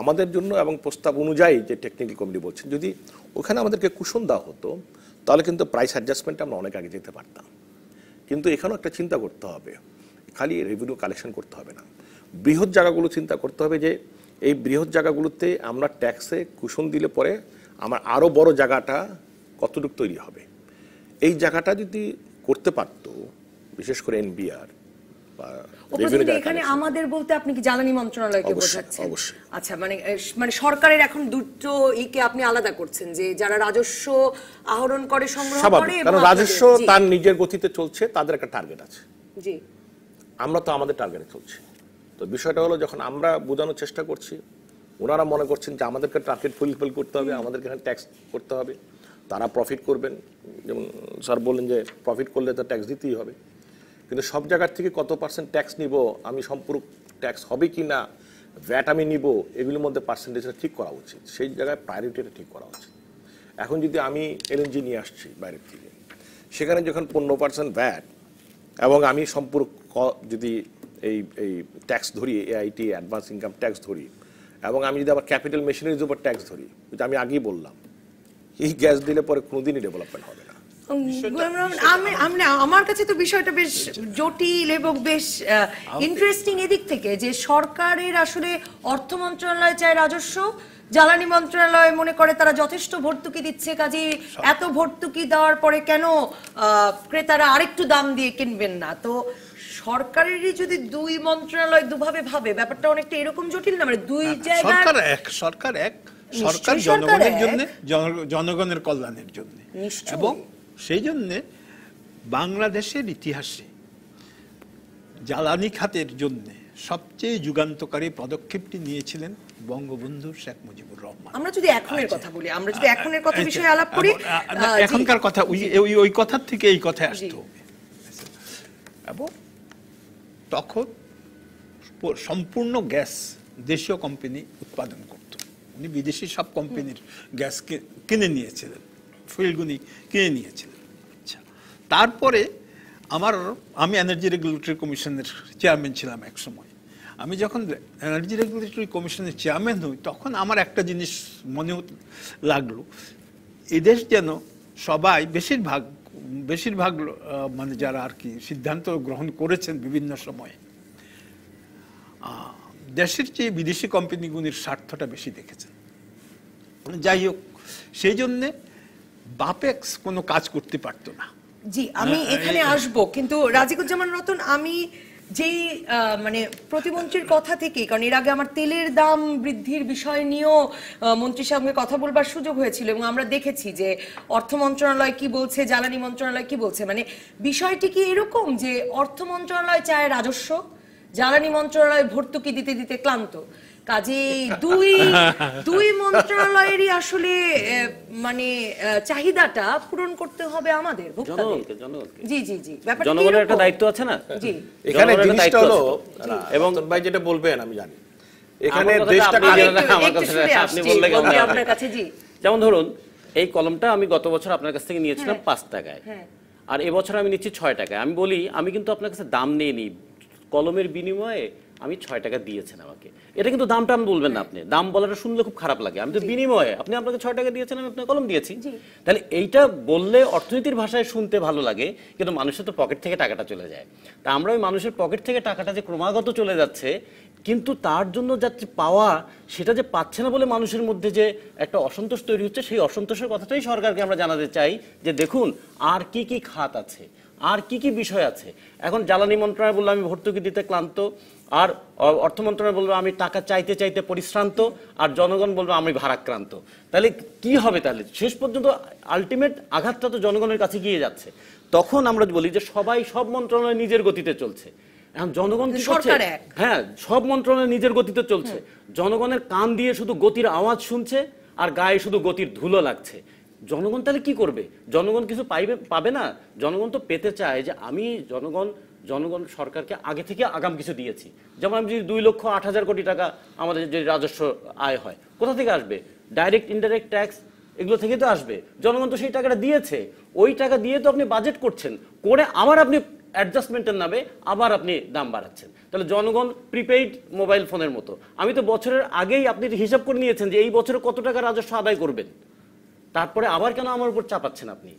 আমাদের জন্য এবং প্রস্তাব অনুযায়ী যে টেকনিক্যাল কমিটি বলছে, যদি ওখানে আমাদেরকে কুশন দেওয়া হতো তাহলে কিন্তু প্রাইস অ্যাডজাস্টমেন্টে আমরা অনেক আগে যেতে পারতাম। কিন্তু এখানেও একটা চিন্তা করতে হবে, খালি রেভিনিউ কালেকশন করতে হবে না, বৃহৎ জায়গাগুলো চিন্তা করতে হবে যে এই বৃহৎ জায়গাগুলোতে আমরা ট্যাক্সে কুশন দিলে পরে আমার আরও বড় জায়গাটা কতটুকু তৈরি হবে। এই জায়গাটা যদি করতে পারতো, বিশেষ করে এনবিআর বা এখানে আমাদের বলতে আপনি কি জ্বালানি মন্ত্রণালয়কে বোঝাচ্ছেন? অবশ্যই। আচ্ছা, মানে সরকারের এখন দুটো ইকে আপনি আলাদা করছেন, যে যারা রাজস্ব আহরণ করে সংগ্রহ করে, কারণ রাজস্ব তার নিজের গতিতে চলছে, তাদের একটা টার্গেট আছে। জি, আমরা তো আমাদের টার্গেটে চলছি। তো বিষয়টা হলো যখন আমরা বোঝানোর চেষ্টা করছি, ওনারা মনে করছেন যে আমাদেরকে টার্গেট ফুলফিল করতে হবে, আমাদেরকে এখানে ট্যাক্স করতে হবে, তারা প্রফিট করবেন। যেমন স্যার বললেন যে প্রফিট করলে তো ট্যাক্স দিতেই হবে, কিন্তু সব জায়গার থেকে কত পার্সেন্ট ট্যাক্স নিব, আমি সম্পূর্ণ ট্যাক্স হবে কি না, ভ্যাট আমি নিব, এগুলোর মধ্যে পার্সেন্টেজটা ঠিক করা উচিত, সেই জায়গায় প্রায়োরিটিটা ঠিক করা উচিত। এখন যদি আমি এলএনজি নিয়ে আসছি বাইরের থেকে, সেখানে যখন 15% ভ্যাট এবং আমি সম্পূর্ণ যদি এই ট্যাক্স ধরি, এআইটি অ্যাডভান্স ইনকাম ট্যাক্স ধরি, এবং আমি যদি আবার ক্যাপিটাল মেশিনারিজ উপর ট্যাক্স ধরি, যেটা আমি আগেই বললাম, এই গ্যাস দিলে পরে কোনোদিনই ডেভেলপমেন্ট হবে না। আমার কাছে তো বিষয়টা বেশ জটিল এবং বেশ ইন্টারেস্টিং এদিক থেকে, যে সরকারের আসলে অর্থ মন্ত্রণালয় চায় রাজস্ব, জ্বালানি মন্ত্রণালয় মনে করে তারা যথেষ্ট ভর্তুকি দিচ্ছে, কাজে এত ভর্তুকি দেওয়ার পরে কেন ক্রেতারা আরেকটু দাম দিয়ে কিনবেন না? তো সরকারেরই যদি দুই মন্ত্রণালয় দুভাবে ভাবে, ব্যাপারটা অনেকটা এরকম জটিল না? মানে দুই জায়গায় সরকার জনগণের জন্য, জনগণের কল্যাণের জন্য, এবং সেই জন্য বাংলাদেশের ইতিহাসে জ্বালানি খাতের জন্য সবচেয়ে যুগান্তকারী পদক্ষেপটি নিয়েছিলেন বঙ্গবন্ধু শেখ মুজিবুর রহমান। আমরা যদি এখনের কথা বলি, আমরা যদি এখনের কথা বিষয়ে আলাপ করি, এখনকার কথা ওই কথার থেকে এই কথায় আসতে হবে। এবং তখন সম্পূর্ণ গ্যাস দেশীয় কোম্পানি উৎপাদন করত, উনি বিদেশি সব কোম্পানির গ্যাস কিনে নিয়েছিলেন, ফুয়েলগুনি কিনে নিয়েছিলেন। আচ্ছা, তারপরে আমি এনার্জি রেগুলেটরি কমিশনের চেয়ারম্যান ছিলাম এক সময়। আমি যখন এনার্জি রেগুলেটরি কমিশনের চেয়ারম্যান হই, তখন আমার একটা জিনিস মনে লাগলো, এদেশ যেন সবাই বেশিরভাগ মানে যারা আর কি সিদ্ধান্ত গ্রহণ করেছেন বিভিন্ন সময়ে, দেশের চেয়ে বিদেশি কোম্পানিগুলির স্বার্থটা বেশি দেখেছেন। যাই হোক, সেই জন্যে বাপেক্স কোনো কাজ করতে পারতো না। জি, আমি এখানে আসব, কিন্তু রাজিকুজ্জামান রতন, আমি যেই মানে প্রতিমন্ত্রীর কথা থেকে, কারণ এর আগে আমার তেলের দাম বৃদ্ধির বিষয় নিয়েও মন্ত্রীর সঙ্গে কথা বলবার সুযোগ হয়েছিল, এবং আমরা দেখেছি যে অর্থ মন্ত্রণালয় কি বলছে, জ্বালানি মন্ত্রণালয় কি বলছে। মানে বিষয়টি কি এরকম যে অর্থ মন্ত্রণালয় চায় রাজস্ব, জ্বালানি মন্ত্রণালয় ভর্তুকি দিতে দিতে ক্লান্ত, কাজে দুই মন্ত্রণালয়েরই আসলে মানে চাহিদাটা পূরণ করতে হবে আমাদের ভোক্তাদের। জি জি জি, ব্যাপারটা জনগণের একটা দায়িত্ব আছে না? জি, এখানে জিনিসটা হলো, এবং ভাই যেটা বলবেন আমি জানি, এখানে দেশটা আপনি বললে কেমন? আপনার কাছে। জি, যেমন ধরুন এই কলমটা আমি গত বছর আপনার কাছ থেকে নিয়েছিলাম 5 টাকায়, আর এবছর আমি নিচ্ছি 6 টাকায়। আমি বলি আমি কিন্তু আপনার কাছে দাম নিয়ে নিই, কলমের বিনিময়ে আমি 6 টাকা দিয়েছেন আমাকে, এটা কিন্তু দামটা আমি বলবেন না, আপনি দাম বলাটা শুনলে খুব খারাপ লাগে। আমি তো বিনিময়ে আপনি আপনাকে 6 টাকা দিয়েছেন, আমি আপনাকে কলম দিয়েছি। তাহলে এইটা বললে অর্থনীতির ভাষায় শুনতে ভালো লাগে, কিন্তু মানুষের তো পকেট থেকে টাকাটা চলে যায়। তা আমরা ওই মানুষের পকেট থেকে টাকাটা যে ক্রমাগত চলে যাচ্ছে, কিন্তু তার জন্য যাচ্ছে পাওয়া সেটা যে পাচ্ছে না বলে মানুষের মধ্যে যে একটা অসন্তোষ তৈরি হচ্ছে, সেই অসন্তোষের কথাটাই সরকারকে আমরা জানাতে চাই যে দেখুন আর কি কি খাত আছে, আর কি কি বিষয় আছে। এখন জ্বালানি মন্ত্রণালয় বললো আমি ভর্তুকি দিতে ক্লান্ত, আর অর্থ মন্ত্রণালয় বলবো আমি টাকা চাইতে চাইতে পরিশ্রান্ত, আর জনগণ বলবো আমি ভারাক্রান্ত। তাহলে কি হবে? তাহলে শেষ পর্যন্ত আলটিমেট আঘাতটা তো জনগণের কাছে গিয়ে যাচ্ছে। তখন আমরা বলি যে সবাই সব মন্ত্রণালয় নিজের গতিতে চলছে, এখন জনগণ কি করছে? হ্যাঁ, সব মন্ত্রণালয় নিজের গতিতে চলছে, জনগণের কান দিয়ে শুধু গতির আওয়াজ শুনছে আর গায়ে শুধু গতির ধুলো লাগছে। জনগণ তাহলে কি করবে? জনগণ কিছু পাবে না। জনগণ তো পেতে চায় যে আমি জনগণ সরকারকে আগে থেকে আগাম কিছু দিয়েছি। যেমন আমি যদি 2,08,000 কোটি টাকা আমাদের যে রাজস্ব আয় হয়, কোথা থেকে আসবে? ডাইরেক্ট ইনডাইরেক্ট ট্যাক্স, এগুলো থেকে তো আসবে। জনগণ তো সেই টাকাটা দিয়েছে, ওই টাকা দিয়ে তো আপনি বাজেট করছেন, করে আবার আপনি অ্যাডজাস্টমেন্টের নামে আবার আপনি দাম বাড়াচ্ছেন। তাহলে জনগণ প্রিপেইড মোবাইল ফোনের মতো, আমি তো বছরের আগেই আপনি হিসাব করে নিয়েছেন যে এই বছরে কত টাকা রাজস্ব আদায় করবেন, তারপরে আবার কেন আমার উপর চাপাচ্ছেন আপনি?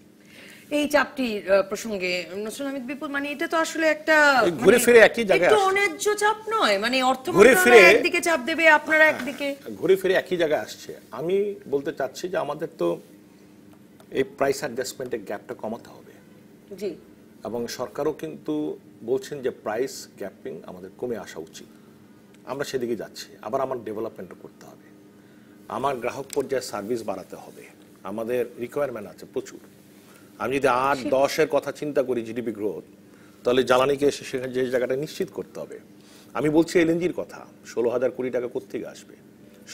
এই চাপটির প্রসঙ্গে নসরুল হামিদ বিপুল, মানে এটা তো আসলে একটা ঘুরে ফিরে একই জায়গায় একটু অন্যায্য চাপ নয়? মানে অর্থ মন্ত্রণালয় একদিকে চাপ দেবে, আপনারা একদিকে ঘুরে ফিরে একই জায়গায় আসছে। আমি বলতে চাচ্ছি যে আমাদের তো এই প্রাইস অ্যাডজাস্টমেন্টের গ্যাপটা কমাতে হবে। জি, এবং সরকারও কিন্তু বলছেন যে প্রাইস গ্যাপিং আমাদের কমে আসা উচিত। আমরা সেদিকে যাচ্ছি। আবার আমার ডেভেলপমেন্টও করতে হবে, আমার গ্রাহক পর্যায়ে সার্ভিস বাড়াতে হবে, আমাদের রিকোয়ারমেন্ট আছে প্রচুর। আমি যদি 8-10-এর কথা চিন্তা করি জিডিপি গ্রোথ, তাহলে জ্বালানিকে এসে সেখানে যে জায়গাটা নিশ্চিত করতে হবে। আমি বলছি এলএনজির কথা, 16,000 কোটি টাকা কোত্থেকে আসবে?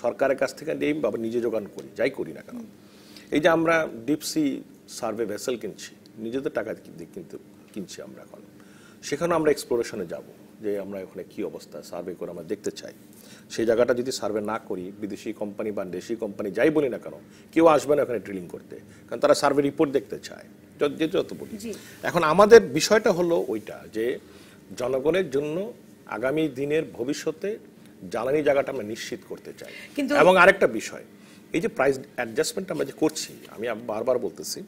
সরকারের কাছ থেকে নেই, বাবা নিজে যোগান করি, যাই করি না কেন। এই যে আমরা ডিপসি সার্ভে ভেসেল কিনছি, নিজেদের টাকা কিন্তু কিনছি আমরা, এখন সেখানে আমরা এক্সপ্লোরেশনে যাব যে আমরা ওখানে কি অবস্থা, সার্ভে করে আমরা দেখতে চাই। সেই জায়গাটা যদি সার্ভে না করি, বিদেশি কোম্পানি বা দেশি কোম্পানি যাই বলি না কেন, কেউ আসবে না ওখানে ড্রিলিং করতে, কারণ তারা সার্ভে রিপোর্ট দেখতে চায়, যত বলি। এখন আমাদের বিষয়টা হলো ওইটা যে জনগণের জন্য আগামী দিনের ভবিষ্যতে জ্বালানি জায়গাটা আমরা নিশ্চিত করতে চাই। এবং আরেকটা বিষয়, এই যে প্রাইস অ্যাডজাস্টমেন্ট আমরা যে করছি, আমি বারবার বলতেছি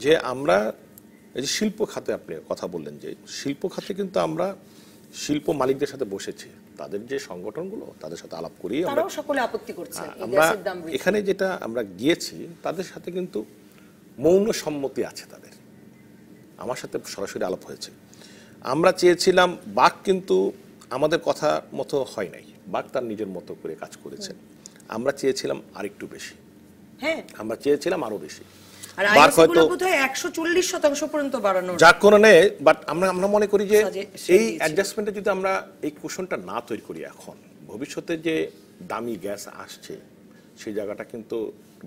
যে আমরা এই যে শিল্প খাতে আপনি কথা বললেন, যে শিল্প খাতে কিন্তু আমরা শিল্প মালিকদের সাথে বসেছি, তাদের যে সংগঠনগুলো, তাদের সাথে আলাপ করি, তারাও সকলে আপত্তি করছে। আমরা এখানে যেটা আমরা গিয়েছি, তাদের সাথে কিন্তু মৌন সম্মতি আছে তাদের, আমার সাথে সরাসরি আলাপ হয়েছে। আমরা চেয়েছিলাম, বাক কিন্তু আমাদের কথা মতো হয় নাই, বাক তার নিজের মতো করে কাজ করেছেন। আমরা চেয়েছিলাম আরেকটু বেশি, হ্যাঁ আমরা চেয়েছিলাম আরো বেশি, আর আইএসগুলো বোধহয় 140% পর্যন্ত বাড়ানো, যার কারণে বাট আমরা মনে করি যে এই অ্যাডজাস্টমেন্টে যদি আমরা এই কুশনটা না তৈরি করি, এখন ভবিষ্যতে যে দামি গ্যাস আসছে সেই জায়গাটা কিন্তু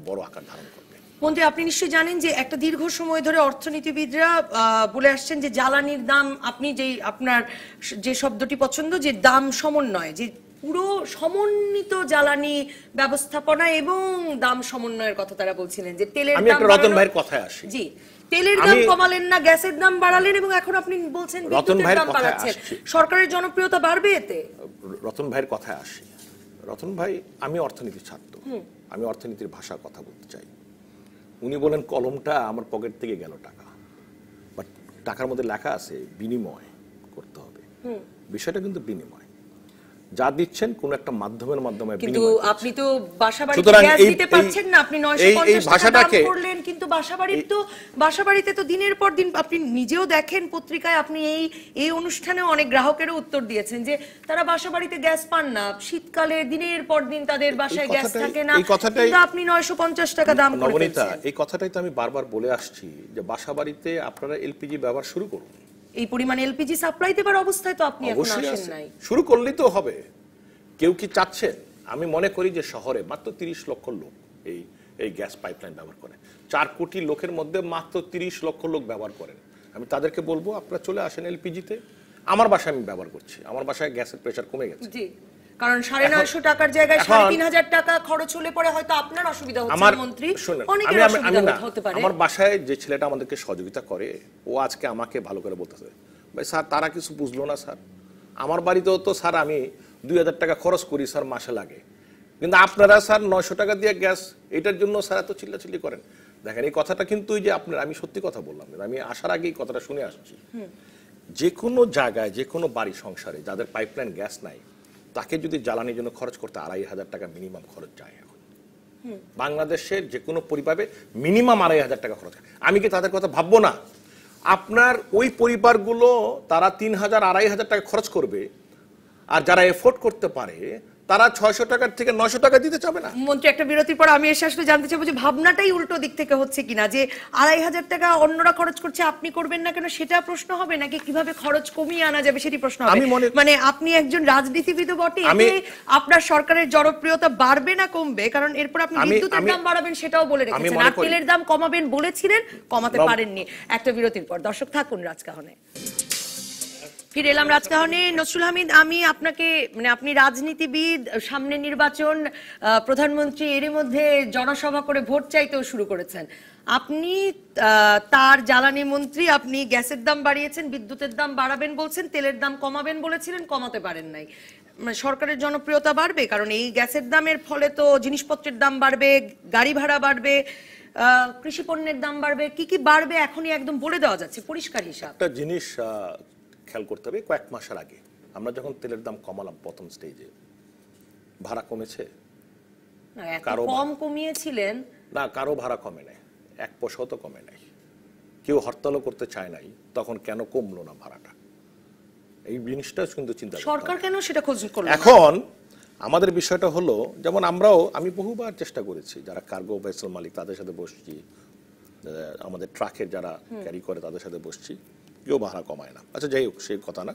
বড় আকার ধারণ করবে। মন্ত্রী, আপনি নিশ্চয়ই জানেন যে একটা দীর্ঘ সময় ধরে অর্থনীতিবিদরা বলে আসছেন যে জ্বালানির দাম, আপনি যেই আপনার যে শব্দটি পছন্দ, যে দাম সমন্বয়, যে পুরো সমন্বিত জ্বালানি ব্যবস্থাপনা এবং দাম সমন্বয়ের কথা তারা বলছিলেন। যে তেলের আমি একটা রতন ভাইয়ের কথায় আসি, জি, তেলের দাম কমালেন না, গ্যাসের দাম বাড়ালেন, এবং এখন আপনি বলছেন বিদ্যুতের দাম বাড়াচ্ছেন, সরকারের জনপ্রিয়তা বাড়বে এতে? রতন ভাইয়ের কথায় আসি। রতন ভাই, আমি অর্থনীতির ছাত্র, আমি অর্থনীতির ভাষা কথা বলতে চাই। উনি বলেন কলমটা আমার পকেট থেকে গেল টাকা, বাট টাকার মধ্যে লেখা আছে বিনিময় করতে হবে। বিষয়টা কিন্তু বিনিময়, যা দিচ্ছেন কোন একটা মাধ্যমের মাধ্যমে, কিন্তু আপনি তো বাসাবাড়িতে গ্যাস দিতে পারছেন না, আপনি 950 টাকা দাম করলেন, কিন্তু বাসাবাড়িতে তো দিনের পর দিন, আপনি নিজেও দেখেন পত্রিকায়, আপনি এই অনুষ্ঠানেও অনেক গ্রাহকেরও উত্তর দিয়েছেন যে তারা বাসাবাড়িতে গ্যাস পান না, শীতকালে দিনের পর দিন তাদের বাসায় গ্যাস থাকে না, কিন্তু আপনি 950 টাকা দাম করে ফেলছেন। এই কথাটাই তো আমি বারবার বলে আসছি যে বাসাবাড়িতে আপনারা এলপিজি ব্যবহার শুরু করুন। এই পরিমাণ এলপিজি সাপ্লাই দেবার অবস্থায় তো আপনি এখন আসেন নাই, শুরু করলেই তো হবে। কেউ কি চাচ্ছেন? আমি মনে করি যে শহরে মাত্র 30 লক্ষ লোক এই গ্যাস পাইপলাইন ব্যবহার করেন, 4 কোটি লোকের মধ্যে মাত্র 30 লক্ষ লোক ব্যবহার করেন। আমি তাদেরকে বলবো আপনারা চলে আসেন এলপিজিতে। আমার বাসায় আমি ব্যবহার করছি, আমার বাসায় গ্যাসের প্রেসার কমে গেছে। জি, কারণ 950 টাকার জায়গায় 3500 টাকা খরচ হলে পরে হয়তো আপনার অসুবিধা হচ্ছে মন্ত্রী, অনেকের অসুবিধা হতে পারে। আমার বাসায় যে ছেলেটা আমাদেরকে সহযোগিতা করে ও আজকে আমাকে ভালো করে বলতেছে, ভাই স্যার তারা কিছু বুঝলো না স্যার, আমার বাড়িতেও তো স্যার আমি 2000 টাকা খরচ করি স্যার মাসে লাগে, কিন্তু আপনারা স্যার 900 টাকা দিয়ে গ্যাস, এটার জন্য স্যার এত চিল্লাচিল্লি করেন। দেখেন এই কথাটা কিন্তু যে আপনার, আমি সত্যি কথা বললাম, আমি আসার আগে এই কথাটা শুনে আসছি, যে কোনো জায়গায় যে কোনো বাড়ি সংসারে যাদের পাইপলাইন গ্যাস নাই তাকে যদি জ্বালানির জন্য খরচ করতে 2500 টাকা মিনিমাম খরচ যায় এখন বাংলাদেশের যে কোনো পরিবারে মিনিমাম 2500 টাকা খরচ। আমি কি তাদের কথা ভাববো না? আপনার ওই পরিবারগুলো তারা 3000 2500 টাকা খরচ করবে, আর যারা এফোর্ড করতে পারে তারা 600 টাকার থেকে 900 টাকা দিতে চাবে না। মন্ত্রী, একটা বিরতির পর আমি এসে আসলে জানতে চাইবো যে ভাবনাটাই উল্টো দিক থেকে হচ্ছে কিনা, যে 2500 টাকা অন্যরা খরচ করছে আপনি করবেন না কেন সেটা প্রশ্ন হবে, নাকি কিভাবে খরচ কমিয়ে আনা যাবে সেটি প্রশ্ন হবে? মানে আপনি একজন রাজনীতিবিদ বটে, এতে আপনার সরকারের জনপ্রিয়তা বাড়বে না কমবে? কারণ এরপর আপনি বিদ্যুতের দাম বাড়াবেন সেটাও বলে রেখেছেন, আর তেলের দাম কমাবেন বলেছিলেন, কমাতে পারেননি। একটা বিরতির পর দর্শক থাকুন রাজকাহনে। ফিরে এলাম রাজকাহনে। নসরুল হামিদ, আমি আপনাকে, মানে আপনি রাজনীতিবিদ, সামনে নির্বাচন, প্রধানমন্ত্রী এরই মধ্যে জনসভা করে ভোট চাইতেও শুরু করেছেন। আপনি তার জ্বালানি মন্ত্রী, আপনি গ্যাসের দাম বাড়িয়েছেন, বিদ্যুতের দাম বাড়াবেন বলছেন, তেলের দাম কমাবেন বলেছিলেন, কমাতে পারেন নাই। মানে সরকারের জনপ্রিয়তা বাড়বে? কারণ এই গ্যাসের দামের ফলে তো জিনিসপত্রের দাম বাড়বে, গাড়ি ভাড়া বাড়বে, কৃষি পণ্যের দাম বাড়বে, কি কি বাড়বে এখনই একদম বলে দেওয়া যাচ্ছে পরিষ্কার হিসাব। একটা জিনিস খেয়াল করতে হবে, কয়েক মাসের আগে আমরা যখন তেলের দাম কমালাম প্রথম স্টেজে, ভাড়া কমেছে? কম কমিয়েছিলেন না, কারো ভাড়া কমে নাই, 1 পয়সাও তো কমে নাই। কেউ হরতালও করতে চায় নাই, তখন কেন কমলো না ভাড়াটা? এই জিনিসটা কিন্তু চিন্তা সরকার কেন সেটা খোঁজ করলো? এখন আমাদের বিষয়টা হলো, যেমন আমি বহুবার চেষ্টা করেছি, যারা কার্গো ভেসেল মালিক তাদের সাথে বসছি, আমাদের ট্রাকের যারা ক্যারি করে তাদের সাথে বসছি, কেউ ভাড়া কমায় না। আচ্ছা যাই হোক, সেই কথা না।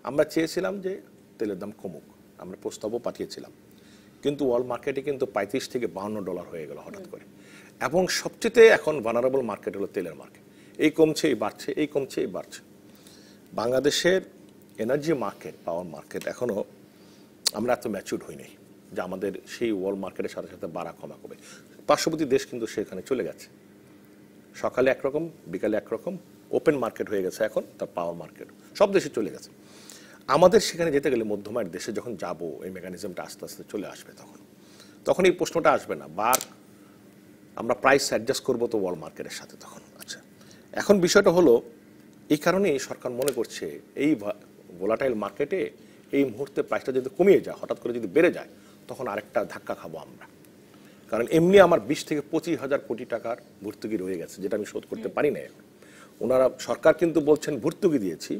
আমরা চেয়েছিলাম যে তেলের দাম কমুক, আমরা প্রস্তাবও পাঠিয়েছিলাম, কিন্তু ওয়ার্ল্ড মার্কেটে কিন্তু $35 থেকে $52 হয়ে গেল হঠাৎ করে। এবং সবচেয়ে এখন ভানারেবল মার্কেট হলো তেলের মার্কেট, এই কমছে এই বাড়ছে, এই কমছে এই বাড়ছে। বাংলাদেশের এনার্জি মার্কেট, পাওয়ার মার্কেট এখনো আমরা এত ম্যাচিউর হইনি যে আমাদের সেই ওয়ার্ল্ড মার্কেটের সাথে সাথে বাড়া কমা কমে। পার্শ্ববর্তী দেশ কিন্তু সেখানে চলে গেছে, সকালে একরকম বিকালে একরকম, ওপেন মার্কেট হয়ে গেছে এখন, তার পাওয়ার মার্কেট সব দেশে চলে গেছে। আমাদের সেখানে যেতে গেলে মধ্যমায়ের দেশে যখন যাব, এই মেকানিজমটা আস্তে আস্তে চলে আসবে, তখন এই প্রশ্নটা আসবে না, আমরা প্রাইস অ্যাডজাস্ট করবো তো ওয়ার্ল্ড মার্কেটের সাথে তখন। আচ্ছা, এখন বিষয়টা হলো, এই কারণেই সরকার মনে করছে এই ভোলাটাইল মার্কেটে এই মুহূর্তে প্রাইসটা যদি কমিয়ে যায়, হঠাৎ করে যদি বেড়ে যায়, তখন আরেকটা ধাক্কা খাবো আমরা। কারণ এমনি আমার 20 থেকে 25,000 কোটি টাকার ভর্তুকি রয়ে গেছে, যেটা আমি শোধ করতে পারি না। ওনারা সরকার কিন্তু বলছেন ভর্তুকি দিয়েছি,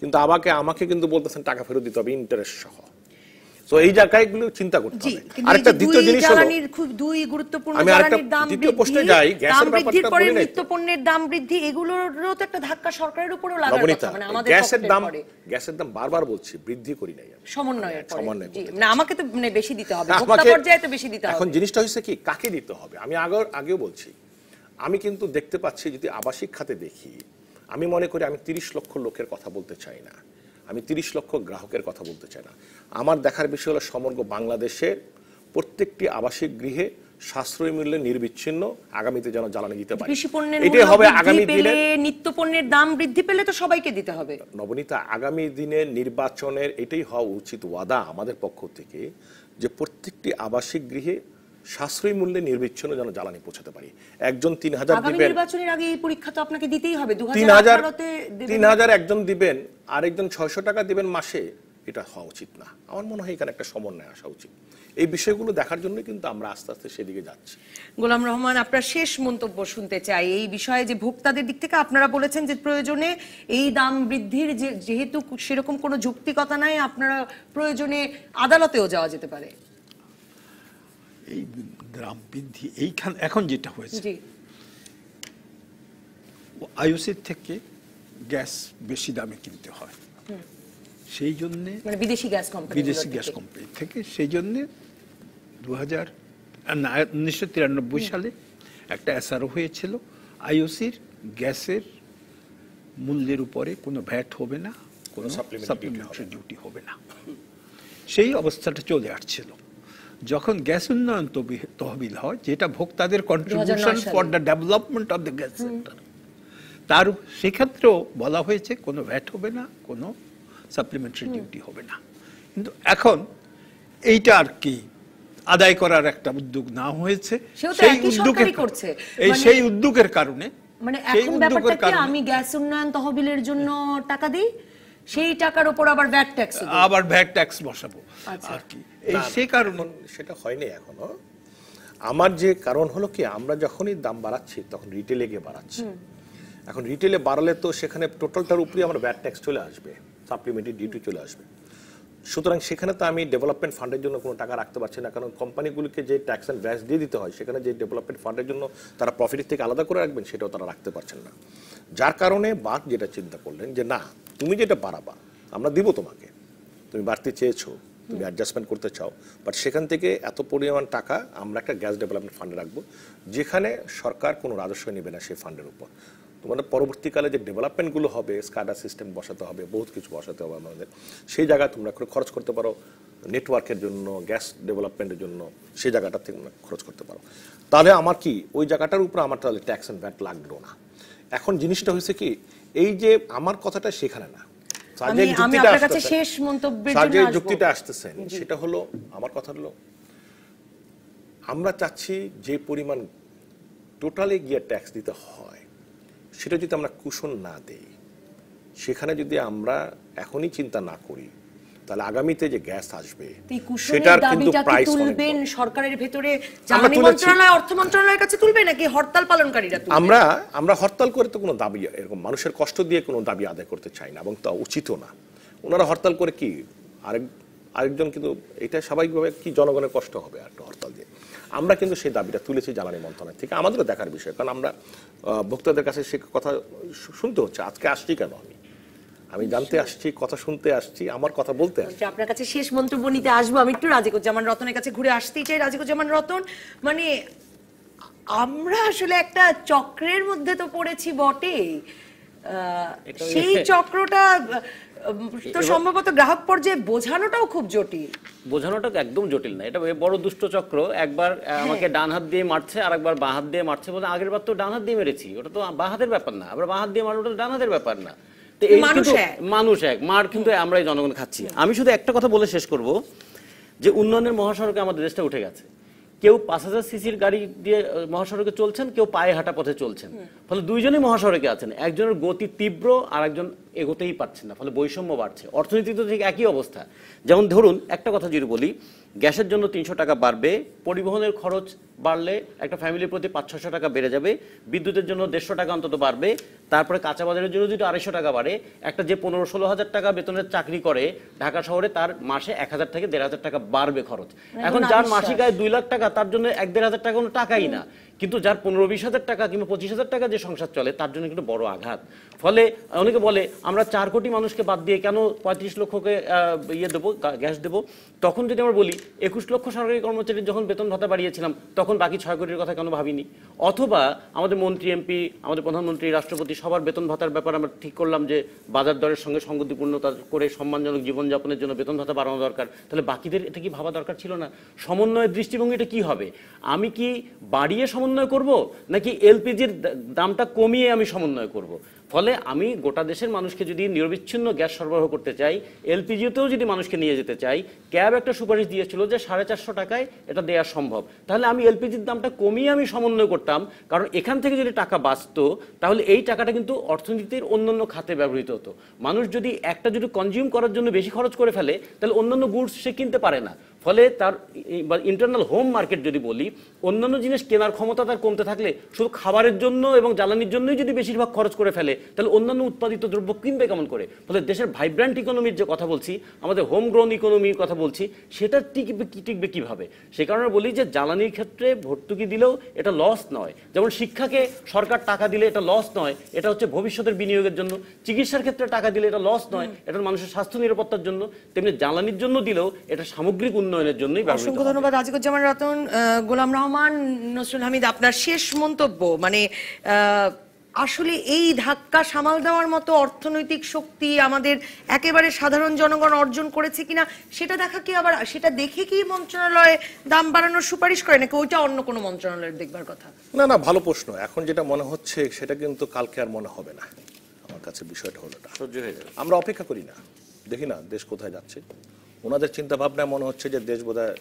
কিন্তু আমাকে কিন্তু বলতেছেন টাকা ফেরত দিতে হবে ইন্টারেস্ট সহ। তো এই জায়গাগুলো চিন্তা করতে হবে। আরেকটা দ্বিতীয় জিনিস হলো, খুব দুই গুরুত্বপূর্ণ আমি আরেকটা দ্বিতীয় প্রশ্নে যাই, গ্যাসের ব্যাপারটা বলি না, নিত্য পণ্যের দাম বৃদ্ধি, এগুলোরও তো একটা ধাক্কা সরকারের উপরেও লাগার কথা। মানে আমাদের গ্যাসের দাম বারবার বলছি বৃদ্ধি করি নাই, সমন্বয়। না, আমাকে তো মানে বেশি দিতে হবে, ভোক্তা পর্যায়ে তো বেশি দিতে হবে। এখন জিনিসটা হইছে কি, কাকে দিতে হবে? আমি আগেও বলছি, আমি কিন্তু দেখতে পাচ্ছি, যদি আবাসিক খাতে দেখি, আমি মনে করি আমি 30 লক্ষ লোকের কথা বলতে চাই না, আমি 30 লক্ষ গ্রাহকের কথা বলতে চাই না। আমার দেখার বিষয় হলো সমগ্র বাংলাদেশের প্রত্যেকটি আবাসিক গৃহে সাশ্রয়ী মূল্যে নির্বিচ্ছিন্ন আগামীতে যেন জ্বালানি দিতে পারে। এটাই হবে আগামী দিনে। নিত্য পণ্যের দাম বৃদ্ধি পেলে তো সবাইকে দিতে হবে। নবনীতা, আগামী দিনের নির্বাচনের এটাই হওয়া উচিত ওয়াদা আমাদের পক্ষ থেকে, যে প্রত্যেকটি আবাসিক গৃহে সাশ্রয়ী মূল্যে নির্বিচ্ছিন্ন যেন জ্বালানি পৌঁছাতে পারি। একজন 3000 দিবেন, নির্বাচনের আগে এই পরীক্ষা তো আপনাকে দিতেই হবে। 3000 একজন দিবেন, আরেকজন 600 টাকা দিবেন মাসে, এটা হওয়া উচিত না। আমার মনে হয় এখানে একটা সমন্বয় আসা উচিত। এই বিষয়গুলো দেখার জন্য কিন্তু আমরা আস্তে আস্তে সেদিকে যাচ্ছি। গোলাম রহমান, আপনার শেষ মন্তব্য শুনতে চাই এই বিষয়ে, যে ভোক্তাদের দিক থেকে আপনারা বলেছেন যে প্রয়োজনে এই দাম বৃদ্ধির যেহেতু সেরকম কোনো যৌক্তিকতা নাই, আপনারা প্রয়োজনে আদালতেও যাওয়া যেতে পারে। এই দাম বৃদ্ধি এখন যেটা হয়েছে, আইওসির থেকে গ্যাস বেশি দামে কিনতে হয়, সেই জন্যে মানে বিদেশি গ্যাস কোম্পানি থেকে, সেই জন্যে 1993 সালে একটা এসআরও হয়েছিল, আইওসির গ্যাসের মূল্যের উপরে কোনো ভ্যাট হবে না, কোনো সাপ্লিমেন্টারি ডিউটি হবে না। সেই অবস্থাটা চলে আসছিল। যখন গ্যাস উন্নয়ন তহবিল হয়, যেটা ভোক্তাদের contribution for the development of the gas sector, তার সেক্ষেত্রেও বলা হয়েছে কোনো ভ্যাট হবে না, কোনো সাপ্লিমেন্টারি ডিউটি হবে না। কিন্তু এখন এইটা আর কি আদায় করার একটা উদ্যোগ না হয়েছে, সেই উদ্যোগের কারণে মানে এখন ব্যাপারটা কি, আমি গ্যাস উন্নয়ন তহবিলের জন্য টাকা দিই, সেই টাকার উপর আবার ভ্যাট ট্যাক্স বসাবো আর কি। এই সেই কারণে সেটা হয়নি এখনো। আমার যে কারণ হলো কি, আমরা যখনই দাম বাড়াচ্ছি তখন রিটেলে গিয়ে বাড়াচ্ছি। এখন রিটেলে বাড়ালে তো সেখানে টোটালটার উপরে আমার ভ্যাট ট্যাক্স চলে আসবে, সাপ্লিমেন্টারি ডিউটি চলে আসবে। সুতরাং সেখানে তো আমি ডেভেলপমেন্ট ফান্ডের জন্য কোনো টাকা রাখতে পারছি না, কারণ কোম্পানিগুলোকে যে ট্যাক্স অ্যান্ড ভ্যাট দিয়ে দিতে হয়, সেখানে যে ডেভেলপমেন্ট ফান্ডের জন্য তারা প্রফিটের থেকে আলাদা করে রাখবেন, সেটাও তারা রাখতে পারছেন না। যার কারণে বাদ যেটা চিন্তা করলেন যে না, তুমি যেটা বাড়াবা আমরা দিব তোমাকে, তুমি বাড়তে চেয়েছো, তুমি অ্যাডজাস্টমেন্ট করতে চাও, বাট সেখান থেকে এত পরিমাণ টাকা আমরা একটা গ্যাস ডেভেলপমেন্ট ফান্ডে রাখবো, যেখানে সরকার কোনো রাজস্ব নেবে না সেই ফান্ডের উপর। তোমাদের পরবর্তীকালে যে ডেভেলপমেন্টগুলো হবে, স্কাডা সিস্টেম বসাতে হবে, বহুত কিছু বসাতে হবে আমাদের, সেই জায়গায় তোমরা খরচ করতে পারো, নেটওয়ার্কের জন্য, গ্যাস ডেভেলপমেন্টের জন্য সেই জায়গাটা থেকে খরচ করতে পারো। তাহলে আমার কি ওই জায়গাটার উপর আমার তাহলে ট্যাক্স অ্যান্ড ভ্যাট লাগলো না। এখন জিনিসটা হয়েছে কি, এই যে আমার কথাটা সেখানে না, যুক্তিটা আসতেছেন সেটা হলো, আমার কথা হলো আমরা চাচ্ছি যে পরিমাণ টোটালে গিয়ে ট্যাক্স দিতে হয়, সেটা যদি আমরা কুশন না দেই, সেখানে যদি আমরা এখনই চিন্তা না করি, তাহলে আগামীতে যে গ্যাস আসবে সেটার কিন্তু প্রাইস তুলবেন সরকারের ভেতরে, জ্বালানি মন্ত্রণালয়, অর্থ মন্ত্রণালয়ের কাছে তুলবে নাকি হরতাল পালনকারীরা তুলবে? আমরা হরতাল করে তো কোনো দাবি, এরকম মানুষের কষ্ট দিয়ে কোনো দাবি আদায় করতে চাই না, এবং তা উচিতও না। ওনারা হরতাল করে কি আরেকজন, কিন্তু এটা স্বাভাবিকভাবে কি জনগণের কষ্ট হবে একটা হরতাল দিয়ে। আমরা কিন্তু সেই দাবিটা তুলেছি জ্বালানি মন্ত্রণালয় থেকে, আমাদেরও দেখার বিষয়, কারণ আমরা ভোক্তাদের কাছে সে কথা শুনতে হচ্ছে। আজকে আসছি কেন, আমি জানতে আসছি, কথা শুনতে আসছি, আমার কথা বলতে আসছি। আপনার কাছে শেষ মন্তব্য নিতে আসবো। আমি একটু রাজিকুজ্জামান রতনের কাছে ঘুরে আসতেই চাই। রাজিকুজ্জামান রতন, মানে আমরা আসলে একটা চক্রের মধ্যে তো পড়েছি বটেই, সেই চক্রটা তো সম্ভবত গ্রাহক পর্যায়ে বোঝানোটাও খুব জটিল। বোঝানোটা একদম জটিল না, এটা বড় দুষ্ট চক্র। একবার আমাকে ডান হাত দিয়ে মারছে, আর একবার বাঁ হাত দিয়ে মারছে। বলে আগের বার তো ডান হাত দিয়ে মেরেছি, ওটা তো বাঁ হাতের ব্যাপার না, আবার বাঁ হাত দিয়ে মারো, ওটা ডান হাতের ব্যাপার না। মানুষ এক, মার কিন্তু আমরাই জনগণ খাচ্ছি। আমি শুধু একটা কথা বলে শেষ করব, যে উন্নয়নের মহাসড়কে আমাদের দেশটা উঠে গেছে। কেউ 5000 সিসির গাড়ি দিয়ে মহাসড়কে চলছেন, কেউ পায়ে হাঁটা পথে চলছেন। ফলে দুইজনই মহাসড়কে আছেন, একজনের গতি তীব্র আর একজন এগোতেই পারছেন না, ফলে বৈষম্য বাড়ছে। অর্থনীতিতে ঠিক একই অবস্থা। যেমন ধরুন একটা কথা যদি বলি, গ্যাসের জন্য 300 টাকা বাড়বে, পরিবহনের খরচ বাড়লে একটা ফ্যামিলির প্রতি 500-600 টাকা বেড়ে যাবে, বিদ্যুতের জন্য 150 টাকা অন্তত বাড়বে, তারপরে কাঁচা বাজারের জন্য যদি 250 টাকা বাড়ে, একটা যে 15-16 হাজার টাকা বেতনের চাকরি করে ঢাকা শহরে, তার মাসে 1000 থেকে 1500 টাকা বাড়বে খরচ। এখন যার মাসিক আয় 2 লাখ টাকা, তার জন্য 1-1500 টাকা কোনো টাকাই না, কিন্তু যার 15-20 হাজার টাকা কিংবা 25 হাজার টাকা যে সংসার চলে, তার জন্য কিন্তু বড় আঘাত। ফলে অনেকে বলে আমরা 4 কোটি মানুষকে বাদ দিয়ে কেন 35 লক্ষকে দেবো, গ্যাস দেবো। তখন যদি আমরা বলি 21 লক্ষ সরকারি কর্মচারীর যখন বেতন ভাতা বাড়িয়েছিলাম, তখন বাকি 6 কোটির কথা কেন ভাবিনি? অথবা আমাদের মন্ত্রী, এমপি, আমাদের প্রধানমন্ত্রী, রাষ্ট্রপতি সবার বেতন ভাতার ব্যাপার আমরা ঠিক করলাম যে বাজার দরের সঙ্গে সঙ্গতিপূর্ণতা করে সম্মানজনক জীবনযাপনের জন্য বেতন ভাতা বাড়ানো দরকার। তাহলে বাকিদের এটা কি ভাবা দরকার ছিল না? সমন্বয়ের দৃষ্টিভঙ্গিটা কি হবে? আমি কি বাড়িয়ে সমন্বয় করব, নাকি এলপিজির দামটা কমিয়ে আমি সমন্বয় করব? ফলে আমি গোটা দেশের মানুষকে যদি নিরবিচ্ছিন্ন গ্যাস সরবরাহ করতে চাই, এলপিজিতেও যদি মানুষকে নিয়ে যেতে চাই, ক্যাব একটা সুপারিশ দিয়েছিল যে 450 টাকায় এটা দেওয়া সম্ভব, তাহলে আমি এলপিজির দামটা কমিয়ে আমি সমন্বয় করতাম। কারণ এখান থেকে যদি টাকা বাঁচতো, তাহলে এই টাকাটা কিন্তু অর্থনীতির অন্যান্য খাতে ব্যবহৃত হতো। মানুষ যদি কনজিউম করার জন্য বেশি খরচ করে ফেলে, তাহলে অন্যান্য গুডস সে কিনতে পারে না। ফলে তার ইন্টারনাল হোম মার্কেট যদি বলি, অন্যান্য জিনিস কেনার ক্ষমতা তার কমতে থাকলে শুধু খাবারের জন্য এবং জ্বালানির জন্যই যদি বেশিরভাগ খরচ করে ফেলে, তাহলে অন্যান্য উৎপাদিত দ্রব্য কিনবে কেমন করে? ফলে দেশের ভাইব্র্যান্ট ইকোনমির যে কথা বলছি, আমাদের হোম গ্রোন ইকোনমির কথা বলছি, সেটা টিকবে কিভাবে? সে কারণে বলি যে জ্বালানির ক্ষেত্রে ভর্তুকি দিলেও এটা লস নয়। যেমন শিক্ষাকে সরকার টাকা দিলে এটা লস নয়, এটা হচ্ছে ভবিষ্যতের বিনিয়োগের জন্য। চিকিৎসার ক্ষেত্রে টাকা দিলে এটা লস নয়, এটা মানুষের স্বাস্থ্য নিরাপত্তার জন্য। তেমনি জ্বালানির জন্য দিলেও এটা সামগ্রিক উন্নয়নের জন্যই ব্যবহৃত হবে। অসংখ্য ধন্যবাদ রাজিকুজ্জামান রতন। গোলাম রহমান, নসরুল হামিদ, আপনার শেষ মন্তব্য। মানে আসলে এই ধাক্কা সামাল দেওয়ার মতো অর্থনৈতিক শক্তি আমাদের একেবারে সাধারণ জনগণ অর্জন করেছে কিনা সেটা দেখা কি, আবার সেটা দেখে কি মন্ত্রণালয়ে দাম বাড়ানোর সুপারিশ করে নাকি ওইটা অন্য কোনো মন্ত্রণালয়ের দেখবার কথা? না না, ভালো প্রশ্ন। এখন যেটা মনে হচ্ছে সেটা কিন্তু কালকে আর মনে হবে না। আমার কাছে বিষয়টা হলো না, সহ্য হয়ে যাবে। আমরা অপেক্ষা করি না, দেখি না দেশ কোথায় যাচ্ছে। ওনাদের চিন্তা ভাবনায় মনে হচ্ছে যে দেশ বোধহয়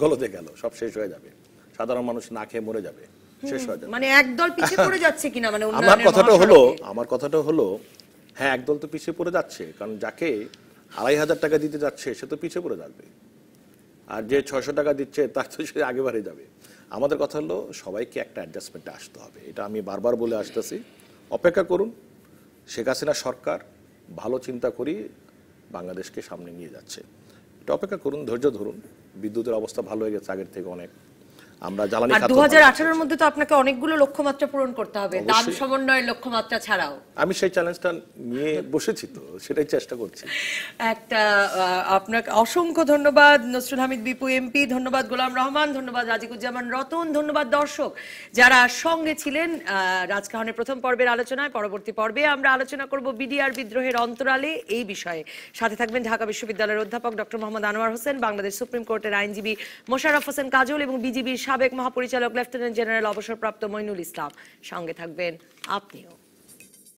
গলতে গেল, সব শেষ হয়ে যাবে, সাধারণ মানুষ না খেয়ে মরে যাবে, শেষ হয়ে যাবে। মানে একদল পিছিয়ে পড়ে যাচ্ছে কিনা, মানে আমার কথাটা হলো হ্যাঁ, একদল তো পিছিয়ে পড়ে যাচ্ছে, কারণ যাকে 2,500 টাকা দিতে যাচ্ছে সে তো পিছিয়ে পড়ে যাবে, আর যে 600 টাকা দিচ্ছে তার তো সে আগে বাড়ে যাবে। আমাদের কথা হলো সবাইকে একটা অ্যাডজাস্টমেন্টে আসতে হবে, এটা আমি বারবার বলে আসতেছি। অপেক্ষা করুন, শেখ হাসিনা সরকার ভালো চিন্তা করি বাংলাদেশকে সামনে নিয়ে যাচ্ছে, এটা অপেক্ষা করুন, ধৈর্য ধরুন। বিদ্যুতের অবস্থা ভালো হয়ে গেছে আগের থেকে অনেক। আমরা জ্বালানি আর 2018 এর মধ্যে তো আপনাকে অনেকগুলো লক্ষ্যমাত্রা পূরণ করতে হবে, দাম সমন্বয়ের লক্ষ্যমাত্রা ছাড়াও। আমি সেই চ্যালেঞ্জটা নিয়ে বসেছি, তো সেটাই চেষ্টা করছি। একটা আপনাকে অসংখ্য ধন্যবাদ নসরুল হামিদ বিপু এমপি, ধন্যবাদ গোলাম রহমান, ধন্যবাদ রাজিকুজ্জামান রতন, ধন্যবাদ দর্শক যারা সঙ্গে ছিলেন রাজকাহনের প্রথম পর্বের আলোচনায়। পরবর্তী পর্বে আমরা আলোচনা করব বিডিআর বিদ্রোহের অন্তরালে এই বিষয়ে। সাথে থাকবেন ঢাকা বিশ্ববিদ্যালয়ের অধ্যাপক ডক্টর মোহাম্মদ আনোয়ার হোসেন, বাংলাদেশ সুপ্রিম কোর্টের আইনজীবী মোশাররফ হোসেন কাজল এবং বিজিবির সাবেক মহাপরিচালক লেফটেন্যান্ট জেনারেল অবসরপ্রাপ্ত মইনুল ইসলাম। সঙ্গে থাকবেন আপনিও।